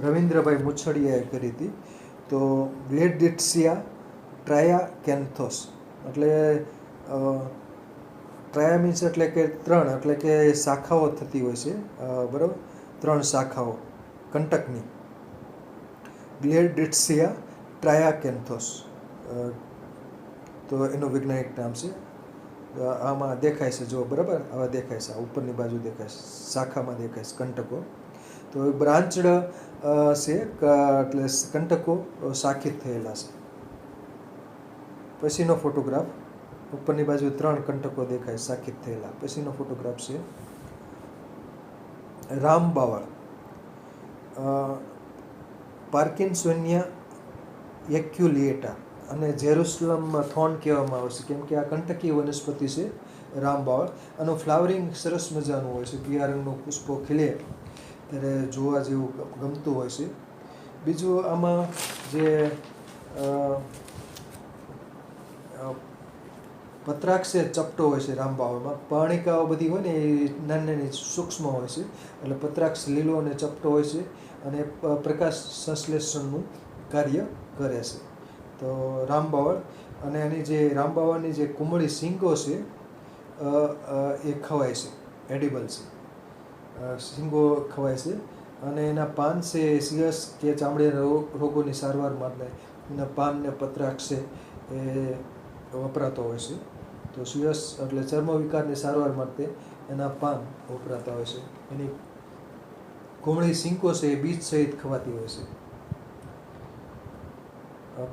રવિન્દ્રભાઈ મુછડિયાએ કરી હતી. તો ગ્લેડિટ્સિયા ટ્રાયાકેન્થોસ એટલે ટ્રાયા મીન્સ એટલે કે 3, એટલે કે શાખાઓ થતી હોય છે, બરાબર, 3 શાખાઓ કંટકની. ગ્લેડિટ્સિયા ટ્રાયાકેન્થોસ તો એનું વૈજ્ઞાનિક નામ છે. આમાં દેખાય છે, જો બરાબર, આવા દેખાય છે, ઉપરની બાજુ દેખાય છે, શાખામાં દેખાય છે કંટકો. તો બ્રાન્ચડ છે, એટલે કંટકો શાખિત થયેલા છે. પછીનો ફોટોગ્રાફ, ઉપરની બાજુ 3 કંટકો દેખાય શાખિત થયેલા. પછીનો ફોટોગ્રાફ છે રામબાવળ, પાર્કિન્સોનિયા એક્યુલિએટા, અને જેરુસલમ થોર્ન કહેવામાં આવે છે, કેમ કે આ કંટકી વનસ્પતિ છે રામબાવળ. આનું ફ્લાવરિંગ સરસ મજાનું હોય છે, પીળા રંગનું પુષ્પો ખીલે ત્યારે જોવા જેવું ગમતું હોય છે. બીજું આમાં જે પત્રાક્ષ છે ચપટો હોય છે રામબાવળમાં. પર્ણિકાઓ બધી હોય ને એ નાની નાની સૂક્ષ્મ હોય છે, એટલે પત્રાક્ષ લીલો અને ચપટો હોય છે, અને પ્રકાશ સંશ્લેષણનું કાર્ય કરે છે. તો રામબાવળ, અને એની જે રામબાવળની જે કુમળી શીંગો છે એ ખવાય છે, એડિબલ છે, શીંગો ખવાય છે. અને એના પાન છે સિયસ કે ચામડીના રોગોની સારવાર માટે એના પાન ને પત્રાક્ષ છે એ વપરાતો હોય છે. તો સિયસ એટલે ચર્મ વિકારની સારવાર માટે એના પાન વપરાતા હોય છે. એની કુમળી શીંગો છે એ બીજ સહિત ખવાતી હોય છે.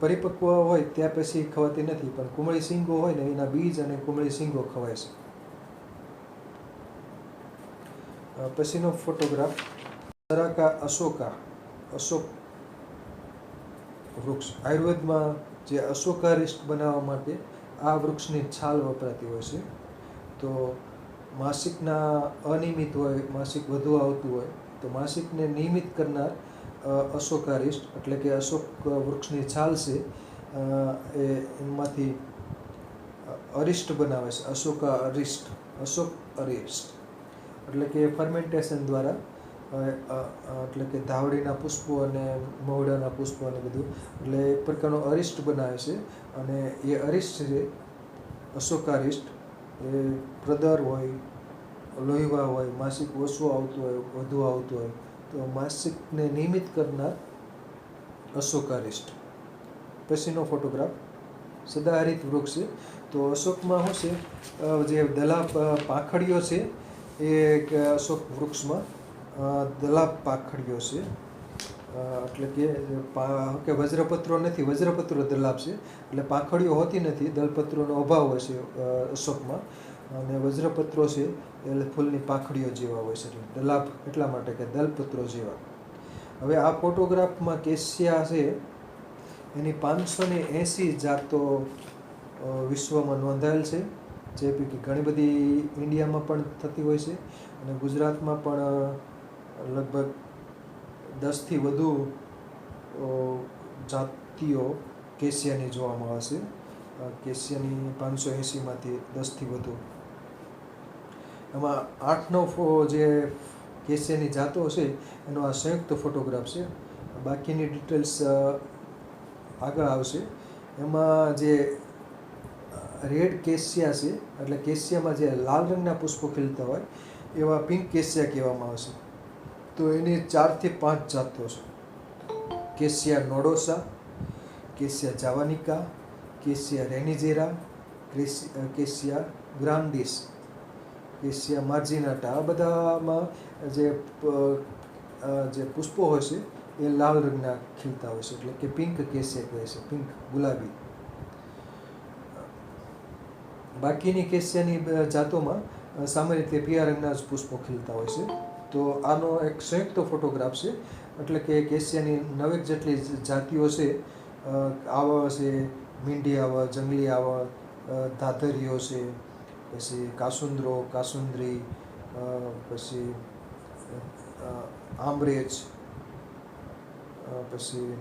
પરિપક્વ હોય ત્યાં પછી ખવાતી નથી, પણ કુમળી શીંગો હોય ને એના બીજ અને કુમળી શીંગો ખવાય છે. પછીનો ફોટોગ્રાફ સરાકા અશોકા, અશોક વૃક્ષ. આયુર્વેદમાં જે અશોકારિષ્ટ બનાવવા માટે આ વૃક્ષની છાલ વપરાતી હોય છે. તો માસિકના અનિયમિત હોય, માસિક વધુ આવતું હોય, તો માસિકને નિયમિત કરનાર અશોકારિષ્ટ એટલે કે અશોક વૃક્ષની છાલ છે એ એમાંથી અરિષ્ટ બનાવે છે. અશોકા અરિષ્ટ, અશોક અરિષ્ટ એટલે કે ફર્મેન્ટેશન દ્વારા, એટલે કે ધાવડીના પુષ્પો અને મવડાના પુષ્પો અને બધું, એટલે એક પ્રકારનો અરિષ્ટ બનાવે છે. અને એ અરિષ્ટ છે, અશોકારિષ્ટ, એ પ્રદર હોય, લોહીવા હોય, માસિક ઓછું આવતું હોય, વધુ આવતું હોય, તો માસિકને નિયમિત કરનાર અશોકારિષ્ટ. પછીનો ફોટોગ્રાફ સદાહરિત વૃક્ષ છે. તો અશોકમાં શું છે, જે દલા પાંખડીઓ છે એ અશોક વૃક્ષમાં દલા પાંખડીઓ છે, એટલે કે વજ્રપત્રો નથી, વજ્રપત્રો દલાપ છે, એટલે પાંખડીઓ હોતી નથી, દલપત્રોનો અભાવ હોય છે અશોકમાં, અને વજ્રપત્રો છે એટલે ફૂલની પાંખડીઓ જેવા હોય છે, એટલે દલાપ એટલા માટે કે દલપત્રો જેવા. હવે આ ફોટોગ્રાફમાં કેશિયા છે એની 580 જાતો વિશ્વમાં નોંધાયેલ છે, જે પૈકી ઘણી બધી ઇન્ડિયામાં પણ થતી હોય છે, અને ગુજરાતમાં પણ લગભગ 10થી વધુ જાતિઓ કેશિયાની જોવા મળે છે. કેશિયાની 580માંથી 10થી વધુ. એમાં 8-9 જે કેશિયાની જાતો છે એનો આ સંયુક્ત ફોટોગ્રાફ છે. બાકીની ડિટેલ્સ આગળ આવશે. એમાં જે રેડ કેશિયા છે, એટલે કેશિયામાં જે લાલ રંગના પુષ્પો ખીલતા હોય એવા પિંક કેશિયા કહેવામાં આવે છે. તો એની 4થી 5 જાતો છે. કેશિયા નોડોસા, કેશિયા જાવાનિકા, કેશિયા રેનિજેરા, કેશિયા ગ્રાન્ડિસ, કેશિયા માર્જિનાટા. આ બધામાં જે પુષ્પો હોય છે એ લાલ રંગના ખીલતા હોય છે, એટલે કે પિંક કેશિયા કહે છે, પિંક ગુલાબી. બાકીની કેશિયાની જાતોમાં સામાન્ય રીતે પીળા રંગના જ પુષ્પો ખીલતા હોય છે. તો આનો એક સંયુક્ત ફોટોગ્રાફ છે, એટલે કે કેશિયાની 9 જેટલી જાતિઓ છે. આવળ છે, મીંઢી આવળ, જંગલી આવળ, ધાધરીઓ છે, પછી કાસુંદ્રો, કાસુંદ્રી, પછી આમ્રેજ, પછી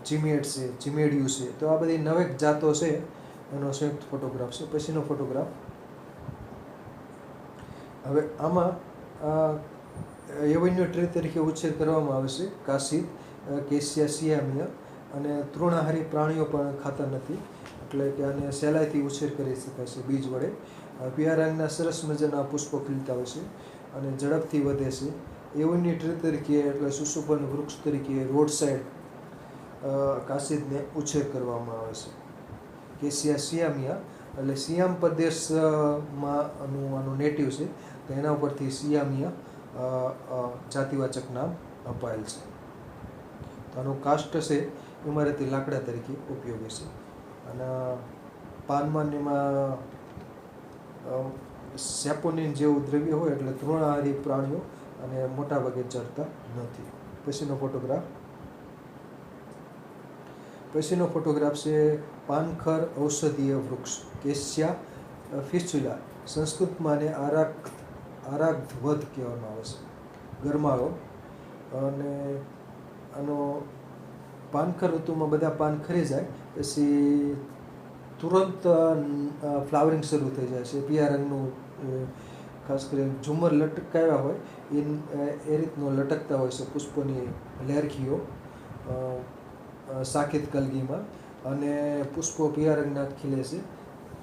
ચીમેડ છે, ચીમેડિયું છે. તો આ બધી 9 જાતો છે એનો સંયુક્ત ફોટોગ્રાફ છે. પછીનો ફોટોગ્રાફ. હવે આમાં એવન્યુ ટ્રી તરીકે ઉછેર કરવામાં આવે છે કાસિદ, કેસિયા સિયામિયા, અને તૃણાહારી પ્રાણીઓ પણ ખાતા નથી, એટલે કે આને સહેલાઈથી ઉછેર કરી શકાય છે બીજ વડે. પીળા રંગના સરસ મજાના પુષ્પો ખીલતા હોય છે અને ઝડપથી વધે છે. એવન્યુ ટ્રી તરીકે એટલે સુશોભન વૃક્ષ તરીકે રોડ સાઈડ કાસિદને ઉછેર કરવામાં આવે છે. કેસિયા સિયામિયા એટલે સિયામ પ્રદેશમાં આનું નેટિવ છે, તો એના ઉપરથી સિયામિયા જાતિવાચક નામ અપાયેલ છે. તો આનું કાષ્ટ છે ઇમારતી લાકડા તરીકે ઉપયોગી છે. અને પાનમાં એમાં સેપોનિન જેવું દ્રવ્ય હોય એટલે તૃણાહારી પ્રાણીઓ અને મોટાભાગે ચરતા નથી. પછીનો ફોટોગ્રાફ છે પાનખર ઔષધીય વૃક્ષ કેસિયા ફિસ્ચુલા. સંસ્કૃતમાં આને આરાગ્ધવધ કહેવામાં આવે છે, ગરમાળો. અને આનો પાનખર ઋતુમાં બધા પાન ખરી જાય પછી તુરંત ફ્લાવરિંગ શરૂ થઈ જાય છે. પીળા રંગનું ખાસ કરીને ઝુમર લટકાવ્યા હોય એ રીતનો લટકતા હોય છે પુષ્પોની લહેરખીઓ સાકેત કલગીમાં, અને પુષ્પો પીળા રંગના ખીલે છે.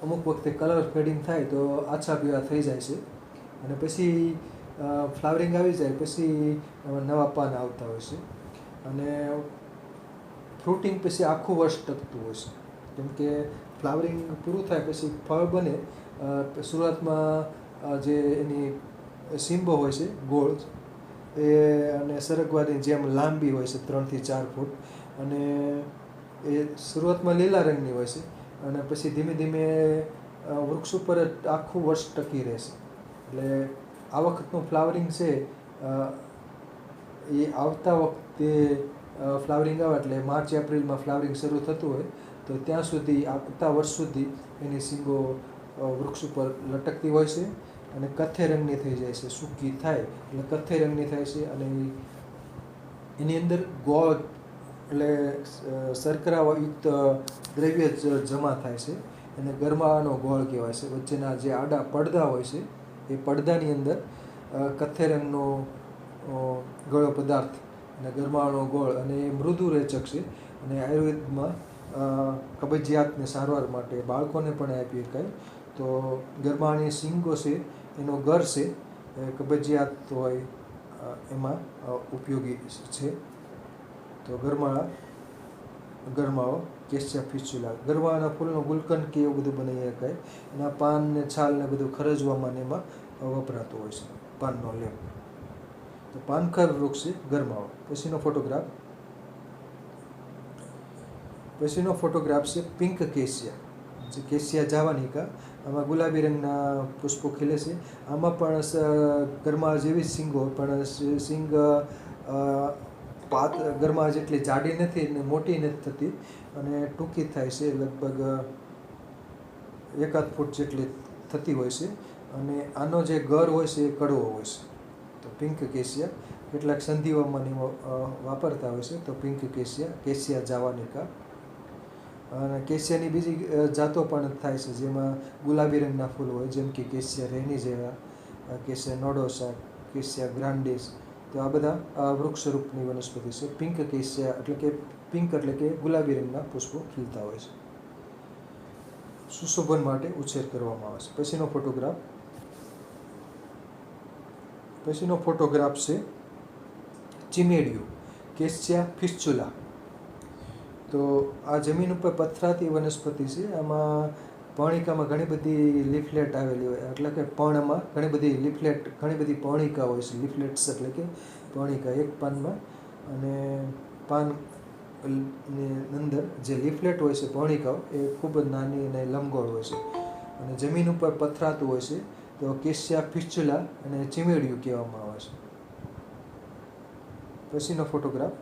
અમુક વખતે કલર ફેડિંગ થાય તો આછા પીળા થઈ જાય છે, અને પછી ફ્લાવરિંગ આવી જાય પછી નવા પાન આવતા હોય છે. અને ફ્રૂટિંગ પછી આખું વર્ષ ટકતું હોય છે, કેમ કે ફ્લાવરિંગ પૂરું થાય પછી ફળ બને. શરૂઆતમાં જે એની સીંબો હોય છે ગોળ એ અને સરગવાની જેમ લાંબી હોય છે 3 થી 4 ફૂટ, અને એ શરૂઆતમાં લીલા રંગની હોય છે અને પછી ધીમે ધીમે વૃક્ષ ઉપર આખું વર્ષ ટકી રહેશે. એટલે આ વખતનું ફ્લાવરિંગ છે એ આવતા વખતે ફ્લાવરિંગ આવે એટલે માર્ચ એપ્રિલમાં ફ્લાવરિંગ શરૂ થતું હોય તો ત્યાં સુધી આવતા વર્ષ સુધી એની શીંગો વૃક્ષ ઉપર લટકતી હોય છે અને કથ્થઈ રંગની થઈ જાય છે. સૂકી થાય એટલે કથ્થઈ રંગની થાય છે, અને એની અંદર ગોળ એટલે શર્કરાયુક્ત દ્રવ્ય જમા થાય છે, એને ગરમાવાનો ગોળ કહેવાય છે. વચ્ચેના જે આડા પડદા હોય છે એ પડદાની અંદર કથ્થઈ રંગનો ગળો પદાર્થ અને ગરમાવાનો ગોળ, અને એ મૃદુ રેચક છે. અને આયુર્વેદમાં કબજિયાતને સારવાર માટે બાળકોને પણ આપી શકાય. તો ગરમાળાની શીંગો છે એનો ગર છે એ કબજિયાત હોય એમાં ઉપયોગી છે. તો ગરમાળો કેસિયા ફિસ્ચુલા. ગરમાળાના ફૂલનો ગુલકંદ કે એવું બધું બનાવી શકાય. એના પાન ને છાલ ને બધું ખરજવામાં ને એમાં વપરાતું હોય છે, પાનનો લેપ. તો પાનખર વૃક્ષ છે ગરમાળો. પછીનો ફોટોગ્રાફ છે પિંક કેસિયા, જે કેસિયા જાવાનિકા. આમાં ગુલાબી રંગના પુષ્પો ખીલે છે. આમાં પણ ગરમાળા જેવી જ શીંગો, પણ શીંગ ગરમાળા જેટલી જાડી નથી ને મોટી નથી થતી, અને ટૂંકી થાય છે, લગભગ 1 ફૂટ જેટલી થતી હોય છે. અને આનો જે ગર હોય છે એ કડવો હોય છે. તો પિંક કેસિયા કેટલાક સંધિવામાં વાપરતા હોય છે. તો પિંક કેસિયા જાવાનિકા. અને કેસિયાની બીજી જાતો પણ થાય છે જેમાં ગુલાબી રંગના ફૂલ હોય, જેમ કે કેસિયા રેનિઝેરા, કેસિયા નોડોસા, કેસિયા ગ્રાન્ડિસ. તો આ બધા વૃક્ષ રૂપની વનસ્પતિ છે. પિંક કેસિયા એટલે કે પિંક એટલે કે ગુલાબી રંગના પુષ્પો ખીલતા હોય છે, સુશોભન માટે ઉછેર કરવામાં આવે છે. પછીનો ફોટોગ્રાફ છે ચીમેડિયું કેસિયા ફિસ્ચુલા. તો આ જમીન ઉપર પથરાતી વનસ્પતિ છે. આમાં પર્ણિકામાં ઘણી બધી લીફલેટ આવેલી હોય, એટલે કે પર્ણમાં ઘણી બધી પર્ણિકા હોય છે. લીફલેટ્સ એટલે કે પર્ણિકા એક પાનમાં, અને પાનની અંદર જે લીફલેટ હોય છે પર્ણિકાઓ એ ખૂબ જ નાની અને લંબગોળ હોય છે, અને જમીન ઉપર પથરાતું હોય છે. તો કેસિયા ફિસ્ચુલા અને ચીમેડિયું કહેવામાં આવે છે. પછીનો ફોટોગ્રાફ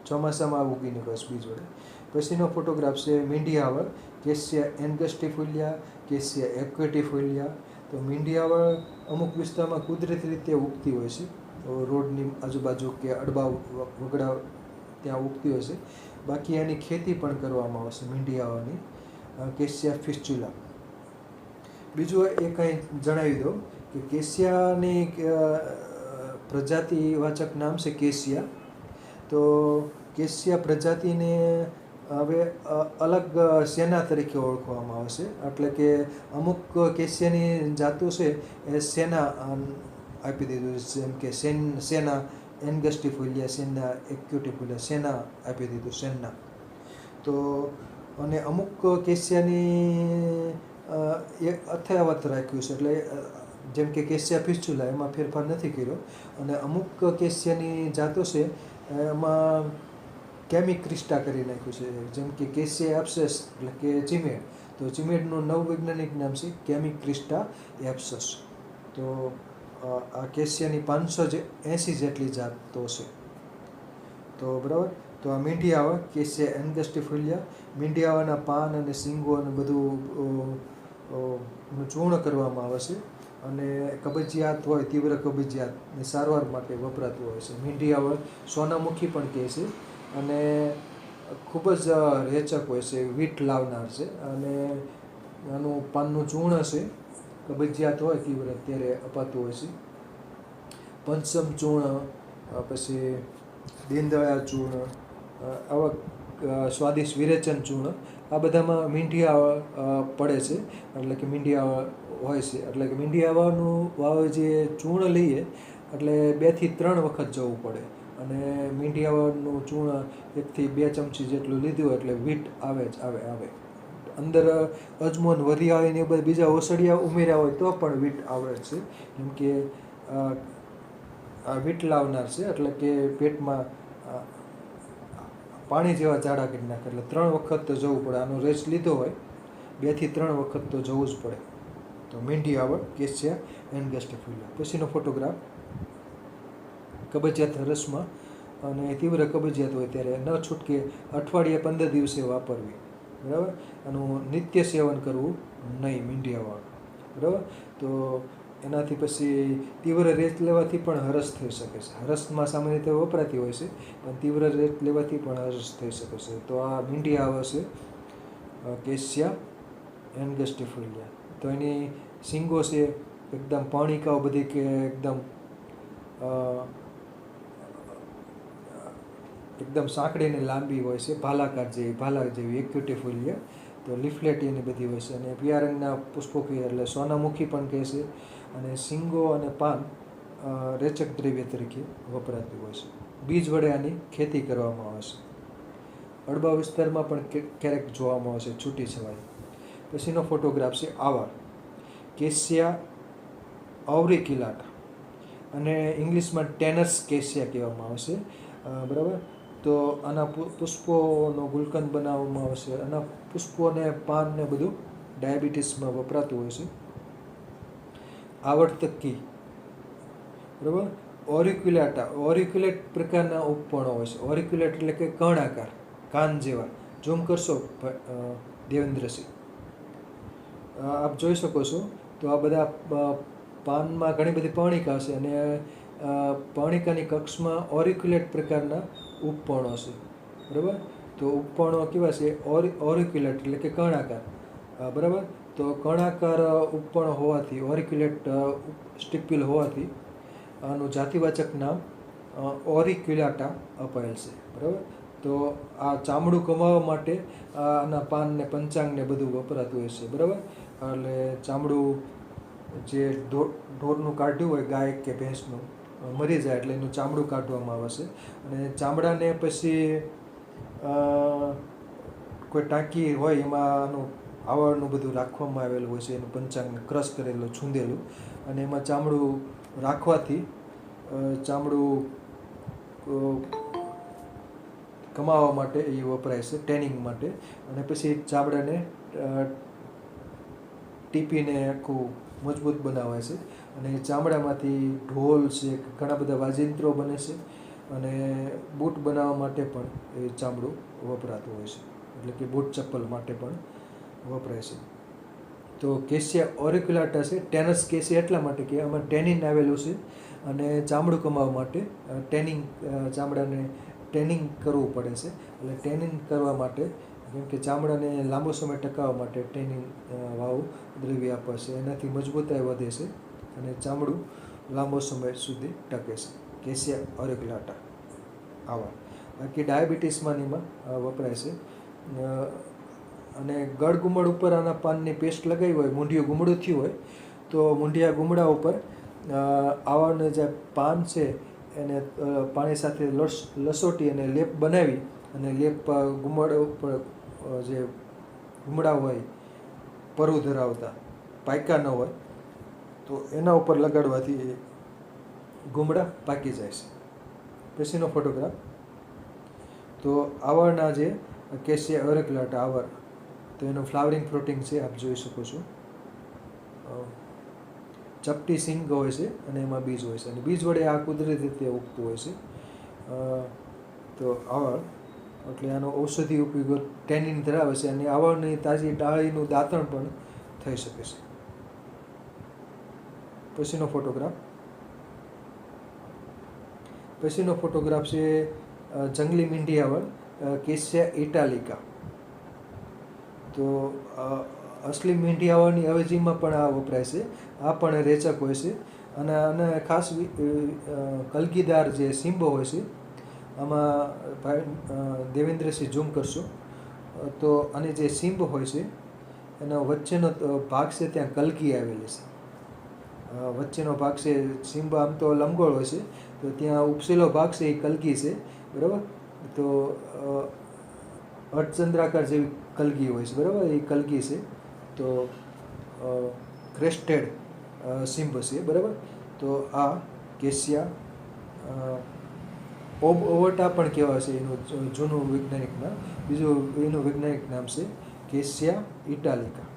ચોમાસામાં ઉગી નીકળે છે બીજ વડે. પછીનો ફોટોગ્રાફ છે મીંઢિયાવળ કેસિયા એન્ગસ્ટિફોલિયા, કેસિયા એક્વેટિફોલિયા. તો મીંઢિયાવળ અમુક વિસ્તારમાં કુદરતી રીતે ઉગતી હોય છે, તો રોડની આજુબાજુ કે અડબા વગડા ત્યાં ઉગતી હોય છે. બાકી એની ખેતી પણ કરવામાં આવે છે મીંઢિયાઓની, કેસિયા ફિસ્ચ્યુલા. બીજું એ કંઈ જણાવી દઉં કે કેસિયાની પ્રજાતિવાચક નામ છે કેસિયા. તો કેસિયા પ્રજાતિને હવે અલગ સેના તરીકે ઓળખવામાં આવે છે. એટલે કે અમુક કેસિયાની જાતો છે એ સેના આપી દીધું છે, જેમ કે સેના એન્ગસ્ટિફોલિયા, સેના એક્યુટિફોલિયા, સેના આપી દીધું, સેના. તો અને અમુક કેસિયાની એક અથાવત રાખ્યું છે, એટલે જેમ કે કેસિયા ફિસ્ચ્યુલા એમાં ફેરફાર નથી કર્યો. અને અમુક કેસિયાની જાતો છે એમાં કેમિક્રિસ્ટા કરી નાખ્યું છે, જેમ કે કેસિયા એપ્સસ એટલે કે ચીમેડ. તો ચીમેડનું નવવૈજ્ઞાનિક નામ છે કેમિક્રિસ્ટા એપ્સસ. તો આ કેસિયાની 580 જેટલી જાતો છે. તો બરાબર, તો આ મીંઢિયાવા કેસિયા એન્ગસ્ટિફોલિયા, મીંઢિયાવાના પાન અને શીંગો અને બધું નું ચૂર્ણ કરવામાં આવે છે. અને કબજિયાત હોય, તીવ્ર કબજિયાતની સારવાર માટે વપરાતું હોય છે. મીંઢિયાવા સોનામુખી પણ કહે છે અને ખૂબ જ રેચક હોય છે, વીટ લાવનાર છે. અને આનું પાનનું ચૂર્ણ છે, કબજિયાત હોય તીવ્ર ત્યારે અપાતું હોય છે. પંચમ ચૂર્ણ, પછી દીનદયાળ ચૂર્ણ, આવા સ્વાદિષ્ટ વિરેચન ચૂર્ણ, આ બધામાં મીંઢિયાવા પડે છે. એટલે કે મીંઢિયાવા હોય છે. એટલે કે મીંઢિયાવાનું જે ચૂર્ણ લઈએ એટલે 2 થી 3 વખત જવું પડે. અને મીંઢિયાવાનું ચૂર્ણ 1 થી 2 ચમચી જેટલું લીધું હોય એટલે વીટ આવે જ આવે. અંદર અજમો ને વરિયાળી ને બધા બીજા ઓસડિયા ઉમેર્યા હોય તો પણ વીટ આવે છે, કેમ કે આ વીટ લાવનાર છે. એટલે કે પેટમાં પાણી જેવા ઝાડા કરી નાખે. એટલે 3 વખત તો જવું પડે. આનો રસ લીધો હોય 2 થી 3 વખત તો જવું જ પડે. તો મીંઢિયાવા કેસિયા એન્ગસ્ટિફોલિયા. પછીનો ફોટોગ્રાફ, કબજિયાત રસમાં અને તીવ્ર કબજિયાત હોય ત્યારે ન છૂટકે અઠવાડિયે 15 દિવસે વાપરવી. બરાબર, આનું નિત્ય સેવન કરવું નહીં મીંઢિયાવાળું. બરાબર, તો એનાથી પછી તીવ્ર રેત લેવાથી પણ હરસ થઈ શકે છે. હરસમાં સામાન્ય રીતે વપરાતી હોય છે, પણ તીવ્ર રેત લેવાથી પણ હરસ થઈ શકે છે. તો આ મીંઢિયાવા છે કેસિયા એન્ગસ્ટિફોલિયા. તો એની શીંગો છે એકદમ પર્ણિકાઓ બધી કે એકદમ સાંકડી અને લાંબી હોય છે, ભાલા જેવી એક્યુટિફોલિયા. તો લીફલેટ એની બધી હોય છે. અને પીળા રંગના પુષ્પો એટલે સોનામુખી પણ કહે છે. અને શીંગો અને પાન રેચક દ્રવ્ય તરીકે વપરાતી હોય છે. બીજ વડે આની ખેતી કરવામાં આવે છે. અડબા વિસ્તારમાં પણ ક્યારેક જોવામાં આવે છે છૂટી છવાઈ. પછીનો ફોટોગ્રાફ છે આવાર, કેસિયા અવરિક્યુલાટા, અને ઇંગ્લિશમાં ટેનસ કેસિયા કહેવામાં આવે છે. બરાબર, તો આના પુષ્પોનો ગુલકંદ બનાવવામાં આવે છે. આના પુષ્પો અને પાન ને બધું ડાયાબિટીસમાં વપરાતું હોય છે. આવર્તકી, બરાબર. ઓરિક્યુલેટ પ્રકારના ઉપપર્ણો હોય છે. ઓરિક્યુલેટ એટલે કે કર્ણાકાર, કાન જેવા. ઝૂમ કરશો દેવેન્દ્રસિંહ, આપ જોઈ શકો છો. તો આ બધા પાનમાં ઘણી બધી પર્ણિકા છે અને પર્ણિકાની કક્ષમાં ઓરિક્યુલેટ પ્રકારના ઉપપર્ણો છે. બરાબર, તો ઉપપર્ણો કેવા છે? ઓરિક્યુલેટ એટલે કે કર્ણાકાર. બરાબર, તો કર્ણાકાર ઉપપર્ણ હોવાથી, ઓરિક્યુલેટ સ્ટિપ્યુલ હોવાથી આનું જાતિવાચક નામ ઓરિક્યુલાટા અપાયેલ છે. બરાબર, તો આ ચામડું કમાવા માટે આના પાન ને પંચાંગ ને બધું વપરાતું હોય છે. બરાબર, એટલે ચામડું જે ઢોરનું કાઢ્યું હોય, ગાય કે ભેંસનું મરી જાય એટલે એનું ચામડું કાઢવામાં આવે છે. અને ચામડાને પછી કોઈ ટાંકી હોય એમાં આનું આવળનું બધું રાખવામાં આવેલું હોય છે, એનું પંચાંગને ક્રશ કરેલું, છૂંદેલું. અને એમાં ચામડું રાખવાથી ચામડું કમાવા માટે એ વપરાય છે, ટેનિંગ માટે. અને પછી ચામડાને ટીપીને આખું મજબૂત બનાવાય છે. અને ચામડામાંથી ઢોલ છે, ઘણા બધા વાજિંત્રો બને છે. અને બૂટ બનાવવા માટે પણ એ ચામડું વપરાતું હોય છે. એટલે કે બૂટ ચપ્પલ માટે પણ વપરાય છે. તો કેસિયા ઓરિક્યુલાટા છે, ટેનસ કેસિયા એટલા માટે કે આમાં ટેનિન આવેલું છે. અને ચામડું કમાવા માટે ટેનિંગ, ચામડાને ટેનિંગ કરવું પડે છે. એટલે ટેનિંગ કરવા માટે, કેમ કે ચામડાને લાંબો સમય ટકાવવા માટે ટેનિંગ વાળું દ્રવ્ય આપે છે. એનાથી મજબૂતાઈ વધે છે અને ચામડું લાંબો સમય સુધી ટકે છે. કેસિયા ઓરિક્યુલાટા આવા. બાકી ડાયાબિટીસમાં એમાં વપરાય છે. અને ગળ ગુમડ ઉપર આના પાનની પેસ્ટ લગાવી હોય, મૂંઢિયું ગુમડું થયું હોય તો મૂંઢિયા ગુમડા ઉપર આવળને જે પાન છે એને પાણી સાથે લસોટી અને લેપ બનાવી અને લેપ ગુમડ ઉપર જે ગુમડા હોય પરુ ધરાવતા, પાક્યા ન હોય તો એના ઉપર લગાડવાથી ગુમડા પાકી જાય છે. પછીનો ફોટોગ્રાફ. તો આવળના જે કેસિયા ઓરિક્યુલાટા આવળ, તો એનું ફ્લાવરિંગ ફ્રૂટિંગ છે, આપ જોઈ શકો છો. ચપટી સિંગ હોય છે અને એમાં બીજ હોય છે અને બીજ વડે આ કુદરતી રીતે ઉગતું હોય છે. તો આવળ એટલે આનો ઔષધિ ઉપયોગ ટેનિન ધરાવે છે અને આવળની તાજી ડાળીનું દાંતણ પણ થઈ શકે છે. પછીનો ફોટોગ્રાફ છે જંગલી મીંઢી આવળ, કેસિયા ઇટાલિકા. તો અસલી મીંઢી આવળની અવેજીમાં પણ આ વપરાય છે. આ પણ રેચક હોય છે અને ખાસ કલગીદાર જે સીંબો હોય છે, આમાં ભાઈ દેવેન્દ્રસિંહ ઝૂમ કરશો તો આની જે સીંબ હોય છે એનો વચ્ચેનો ભાગ છે ત્યાં કલગી આવેલી છે. વચ્ચેનો ભાગ છે, સીંબ આમ તો લંબગોળ હોય છે તો ત્યાં ઉપસેલો ભાગ છે એ કલગી છે, બરાબર. તો અર્ધચંદ્રાકાર જેવી કલગી હોય છે, બરાબર, એ કલગી છે. તો ક્રેસ્ટેડ સીંબ છે, બરાબર. તો આ કેસિયા ઓવટા પણ કહેવાય છે એનું જૂનું વૈજ્ઞાનિક નામ. બીજું એનું વૈજ્ઞાનિક નામ છે કેસિયા ઇટાલિકા,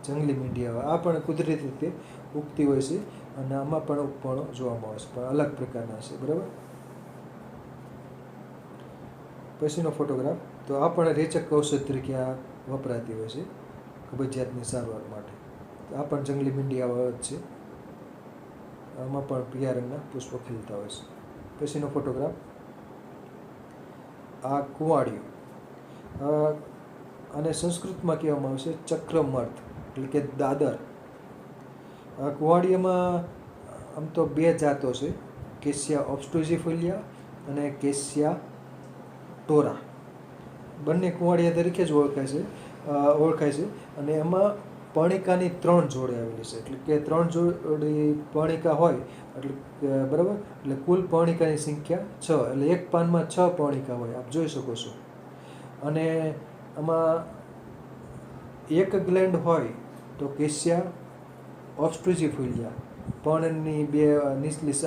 જંગલી મીંઢી આવળ. આ પણ કુદરતી રીતે ઉગતી હોય છે અને આમાં પણ ઉપપર્ણો જોવામાં આવે છે, પણ અલગ પ્રકારના છે, બરાબર. પછીનો ફોટોગ્રાફ. તો આ પણ રેચક ઔષધ તરીકે આ વપરાતી હોય છે કબજિયાતની સારવાર માટે. આ પણ જંગલી મીંઢી આવળ જ છે. આમાં પણ પીળા રંગના પુષ્પો ખીલતા હોય છે. પછીનો ફોટોગ્રાફ. આ કુંવાડિયું, અને સંસ્કૃતમાં કહેવામાં આવે છે ચક્રમર્થ, એટલે કે દાદર. કુંવાડિયામાં આમ તો બે જાતો છે, કેસિયા ઓબ્સ્ટુઝિફોલિયા અને કેસિયા ટોરા. બંને કુંવાડિયા તરીકે જ ઓળખાય છે અને એમાં પર્ણિકાની 3 જોડે આવેલી છે. એટલે કે 3 જોડી પર્ણિકા હોય એટલે બરાબર, એટલે કુલ પર્ણિકાની સંખ્યા 6. એટલે એક પાનમાં 6 પર્ણિકા હોય, આપ જોઈ શકો છો. અને આમાં એક ગ્લેન્ડ હોય તો કેસિયા ઓબ્સ્ટુઝિફોલિયા, પર્ણની બે નીચલી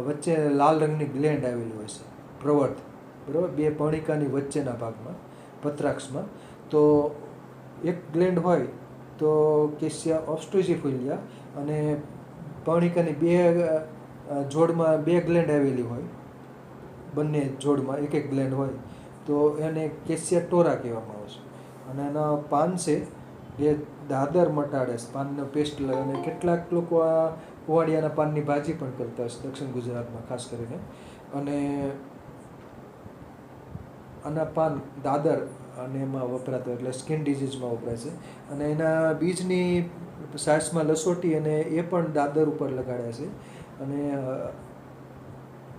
વચ્ચે લાલ રંગની ગ્લેન્ડ આવેલી હોય છે, પ્રવર્ત, બરાબર, બે પર્ણિકાની વચ્ચેના ભાગમાં, પત્રાક્ષમાં. તો એક ગ્લેન્ડ હોય તો કેસિયા ઓબ્સ્ટુઝિફોલિયા અને પર્ણિકાની બે જોડમાં 2 ગ્લેન્ડ આવેલી હોય, બંને જોડમાં એક ગ્લેન્ડ હોય તો એને કેસિયા ટોરા કહેવામાં આવે છે. અને એના પાન છે એ દાદર મટાડે છે, પાનનો પેસ્ટ અને કેટલાક લોકો આ કુંવાડિયાના પાનની ભાજી પણ કરતા હોય છે દક્ષિણ ગુજરાતમાં ખાસ કરીને. અને આના પાન દાદર અને એમાં વપરાતા, એટલે સ્કિન ડિઝીઝમાં વપરાય છે. અને એના બીજની સાસમાં લસોટી અને એ પણ દાદર ઉપર લગાડ્યા છે. અને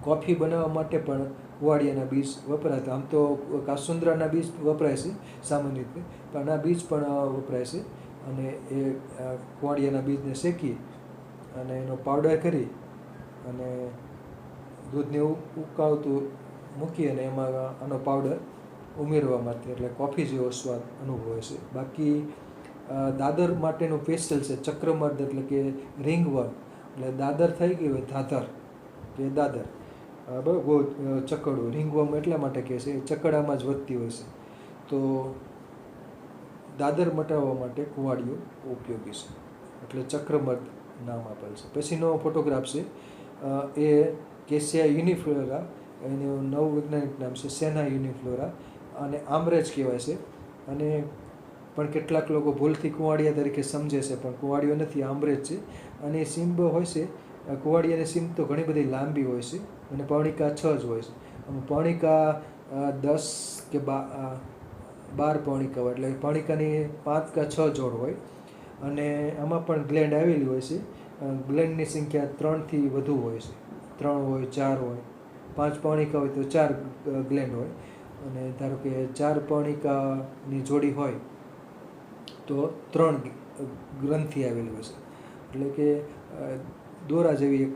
કોફી બનાવવા માટે પણ કુંવાડિયાના બીજ વપરાતા. આમ તો કાસુંદરાના બીજ વપરાય છે સામાન્ય રીતે, પણ આ બીજ પણ વપરાય છે. અને એ કુંવાડિયાના બીજને શેકી અને એનો પાવડર કરી અને દૂધને ઉકાળતું મૂકી અને એમાં આનો પાવડર ઉમેરવામાંથી, એટલે કોફી જેવો સ્વાદ અનુભવે છે. બાકી દાદર માટેનું સ્પેશિયલ છે ચક્રમર્દ, એટલે કે રિંગવર્મ. એટલે દાદર થઈ ગઈ હોય ધાધર કે દાદર, બરાબર, ચકડું. રિંગવર્મ એટલા માટે કહે છે ચકડામાં જ વધતી હોય છે. તો દાદર મટાડવા માટે કુંવાડિયું ઉપયોગી છે, એટલે ચક્રમર્દ નામ આપેલ છે. પછીનો ફોટોગ્રાફ છે એ કેસિયા યુનિફ્લોરા, એનું નવું વૈજ્ઞાનિક નામ છે સેના યુનિફ્લોરા, અને આમરેજ કહેવાય છે. અને પણ કેટલાક લોકો ભૂલથી કુંવાડિયા તરીકે સમજે છે, પણ કુંવાડિયો નથી, આમરેજ છે. અને સીંબ હોય છે, કુંવાડિયાની સીંબ તો ઘણી બધી લાંબી હોય છે અને પર્ણિકા 6 જ હોય છે. પર્ણિકા 10 કે 12 પર્ણિકા હોય, એટલે પર્ણિકાની 5 કે 6 જોડ હોય અને આમાં પણ ગ્લેન્ડ આવેલી હોય છે. ગ્લેન્ડની સંખ્યા 3થી વધુ હોય છે. 3 હોય, 4 હોય, 5 પર્ણિકા હોય તો 4 ગ્લેન્ડ હોય. અને ધારો કે 4 પર્ણિકાની જોડી હોય તો 3 ગ્રંથિ આવેલી હોય છે. એટલે કે દોરા જેવી એક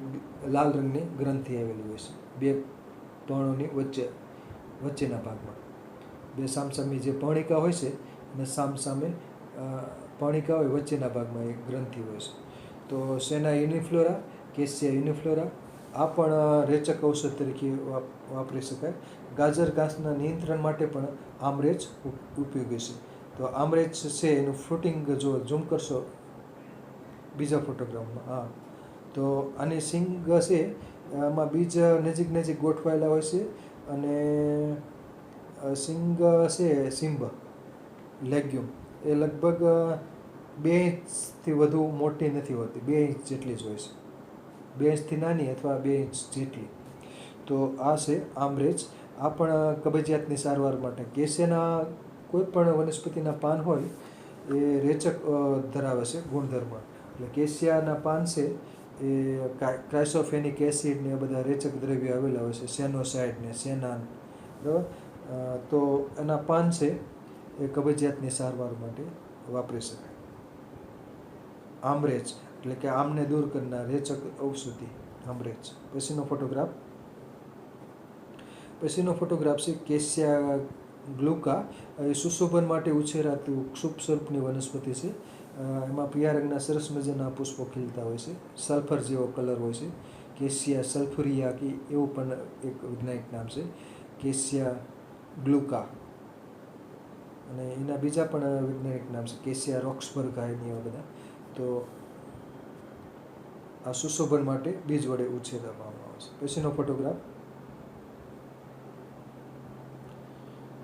લાલ રંગની ગ્રંથિ આવેલી હોય છે બે પર્ણોની વચ્ચેના ભાગમાં. બે સામસામી જે પર્ણિકા હોય છે અને સામસામે પર્ણિકા હોય વચ્ચેના ભાગમાં એક ગ્રંથિ હોય છે. તો સેના યુનિફ્લોરા, કેસિયા યુનિફ્લોરા આ પણ રેચક ઔષધ તરીકે વાપરી શકાય. ગાજર ઘાસના નિયંત્રણ માટે પણ આમરેચ ઉપયોગી છે. તો આમરેચ છે એનું ફ્રૂટિંગ જો ઝૂમ કરશો બીજા ફોટોગ્રાફમાં, હા, તો આની સિંગ છે આમાં બીજ નજીક ગોઠવાયેલા હોય છે અને સિંગ છે સિંબ લેગ્યુમ એ લગભગ 2 ઇંચથી વધુ મોટી નથી હોતી, 2 ઇંચ જેટલી જ હોય છે. 2 ઇંચથી નાની અથવા 2 ઇંચ જેટલી. તો આ છે આમરેચ. આ પણ કબજિયાતની સારવાર માટે. કેસિયાના કોઈ પણ વનસ્પતિના પાન હોય એ રેચક ધરાવે છે ગુણધર્મ. એટલે કેસિયાના પાન છે એ ક્રાઇસોફેનિક એસિડ ને એ બધા રેચક દ્રવ્યો આવેલા હોય છે, સેનોસાઇડ ને સેનાન, બરાબર. તો એના પાન છે એ કબજિયાતની સારવાર માટે વાપરી શકાય. આમરેચ એટલે કે આમને દૂર કરનાર રેચક ઔષધિ આમરેચ. પછીનો ફોટોગ્રાફ છે કેસિયા ગ્લુકા. એ સુશોભન માટે ઉછેરાતું ક્ષુપ સ્વરૂપની વનસ્પતિ છે. એમાં પીળા રંગના સરસ મજાના પુષ્પો ખીલતા હોય છે, સલ્ફર જેવો કલર હોય છે. કેસિયા સલ્ફુરિયા કે એવું પણ એક વૈજ્ઞાનિક નામ છે, કેસિયા ગ્લુકા. અને એના બીજા પણ વૈજ્ઞાનિક નામ છે, કેસિયા રોક્સબર્ગા ને એવા બધા. તો આ સુશોભન માટે બીજ વડે ઉછેરવામાં આવે છે.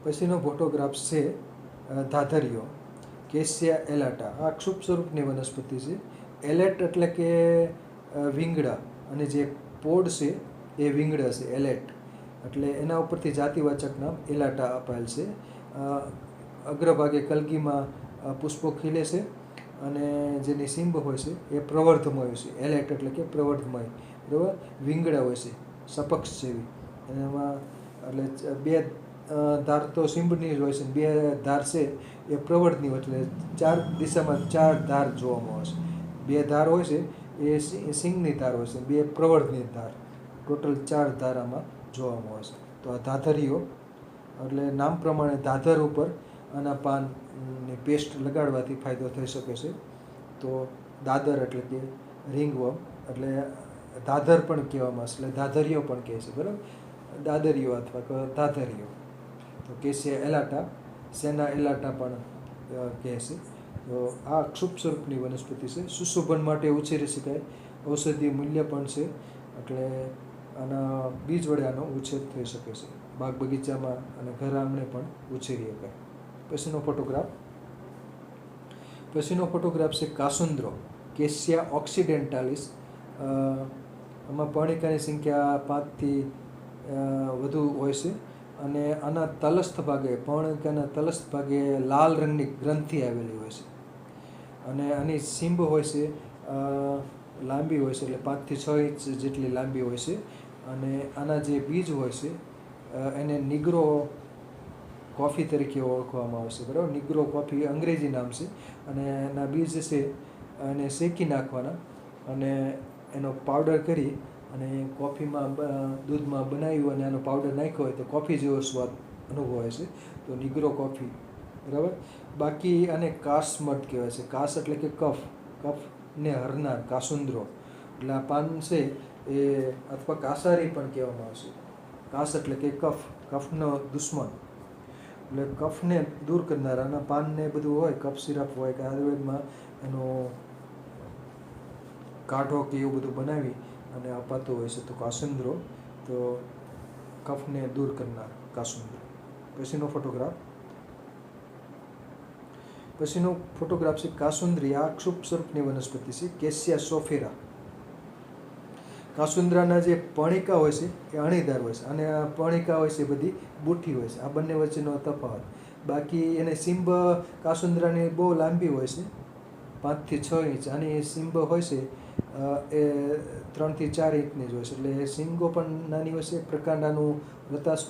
પછીનો ફોટોગ્રાફ છે ધાધરિયો, કેસિયા એલાટા. આ ક્ષુપ સ્વરૂપની વનસ્પતિ છે. એલેટ એટલે કે વિંગડા, અને જે પોડ છે એ વિંગડા છે, એલેટ. એટલે એના ઉપરથી જાતિવાચક નામ એલાટા અપાયેલ છે. અગ્રભાગે કલગીમાં પુષ્પો ખીલે છે અને જેની સિંબ હોય છે એ પ્રવર્ધમય હોય છે. એલેટ એટલે કે પ્રવર્ધમય, બરાબર. વિંગડા હોય છે સપક્ષ જેવી. અને એમાં એટલે 2 ધાર તો સિંબની જ હોય છે, 2 ધાર છે એ પ્રવર્ધની હોય, એટલે 4 દિશામાં 4 ધાર જોવામાં આવે છે. 2 ધાર હોય છે એ સિંગની ધાર હોય છે, 2 પ્રવર્ધની ધાર, ટોટલ 4 ધારામાં જોવામાં આવે છે. તો આ ધાધરિયો એટલે નામ પ્રમાણે ધાધર ઉપર આના પાનની પેસ્ટ લગાડવાથી ફાયદો થઈ શકે છે. તો દાદર એટલે કે રિંગવર્મ, એટલે ધાધર પણ કહેવામાં આવે છે, એટલે ધાધરિયો પણ કહે છે, બરાબર. દાદરિયો અથવા ધાધરિયો. તો કેસિયા એલાટા, સેના એલાટા પણ કહે છે. તો આ ક્ષુપ સ્વરૂપની વનસ્પતિ છે, સુશોભન માટે ઉછેરી શકાય, ઔષધીય મૂલ્ય પણ છે. એટલે આના બીજ વડે આનો ઉછેર થઈ શકે છે, બાગ બગીચામાં અને ઘર આંગણે પણ ઉછેરી શકાય. પછીનો ફોટોગ્રાફ છે કાસુંદ્રો, કેસિયા ઓક્સિડેન્ટાલિસ. આમાં પર્ણિકાની સંખ્યા 5થી વધુ હોય છે અને આના તલસ્થ ભાગે, પર્ણિકાના તલસ્થ ભાગે લાલ રંગની ગ્રંથિ આવેલી હોય છે. અને આની સિંબ હોય છે લાંબી હોય છે, એટલે 5થી 6 ઇંચ જેટલી લાંબી હોય છે. અને આના જે બીજ હોય છે એને નિગ્રો કોફી તરીકે ઓળખવામાં આવે છે, બરાબર. નિગ્રો કોફી અંગ્રેજી નામ છે. અને એના બીજ છે એને શેકી નાખવાના અને એનો પાવડર કરી અને કોફીમાં દૂધમાં બનાવ્યું અને આનો પાવડર નાખ્યો હોય તો કોફી જેવો સ્વાદ અનુભવાય છે. તો નિગ્રો કોફી, બરાબર. બાકી આને કાસમડ કહેવાય છે. કાસ એટલે કે કફ, કફને હરનાર કાસુંદ્રો. એટલે આ પાન છે એ અથવા કાસારી પણ કહેવામાં આવશે. કાસ એટલે કે કફ, કફનો દુશ્મન, એટલે કફને દૂર કરનારાના પાનને બધું હોય, કફ સિરપ હોય કે આયુર્વેદમાં એનો કાઢો કે એવું બધું બનાવી અને અપાતું હોય છે. તો કાસુંદ્રો, તો કફને દૂર કરનાર કાસુંદ્રો. પછીનો ફોટોગ્રાફ છે કાસુંદ્રી. આ ક્ષુપ સ્વરૂપની વનસ્પતિ છે, કેસિયા સોફેરા. કાસુંદરાના જે પણિકા હોય છે એ અણીદાર હોય છે અને આ પણિકા હોય છે એ બધી બુઠ્ઠી હોય છે. આ બંને વચ્ચેનો તફાવત. બાકી એને સીંબ કાસુંદરાની બહુ લાંબી હોય છે, 5 થી 6 ઇંચ. આની સીંબ હોય છે એ 3 થી 4 ઇંચની જ હોય છે. એટલે સીંગો પણ નાની હોય છે, પ્રકાંડાનું લતાશ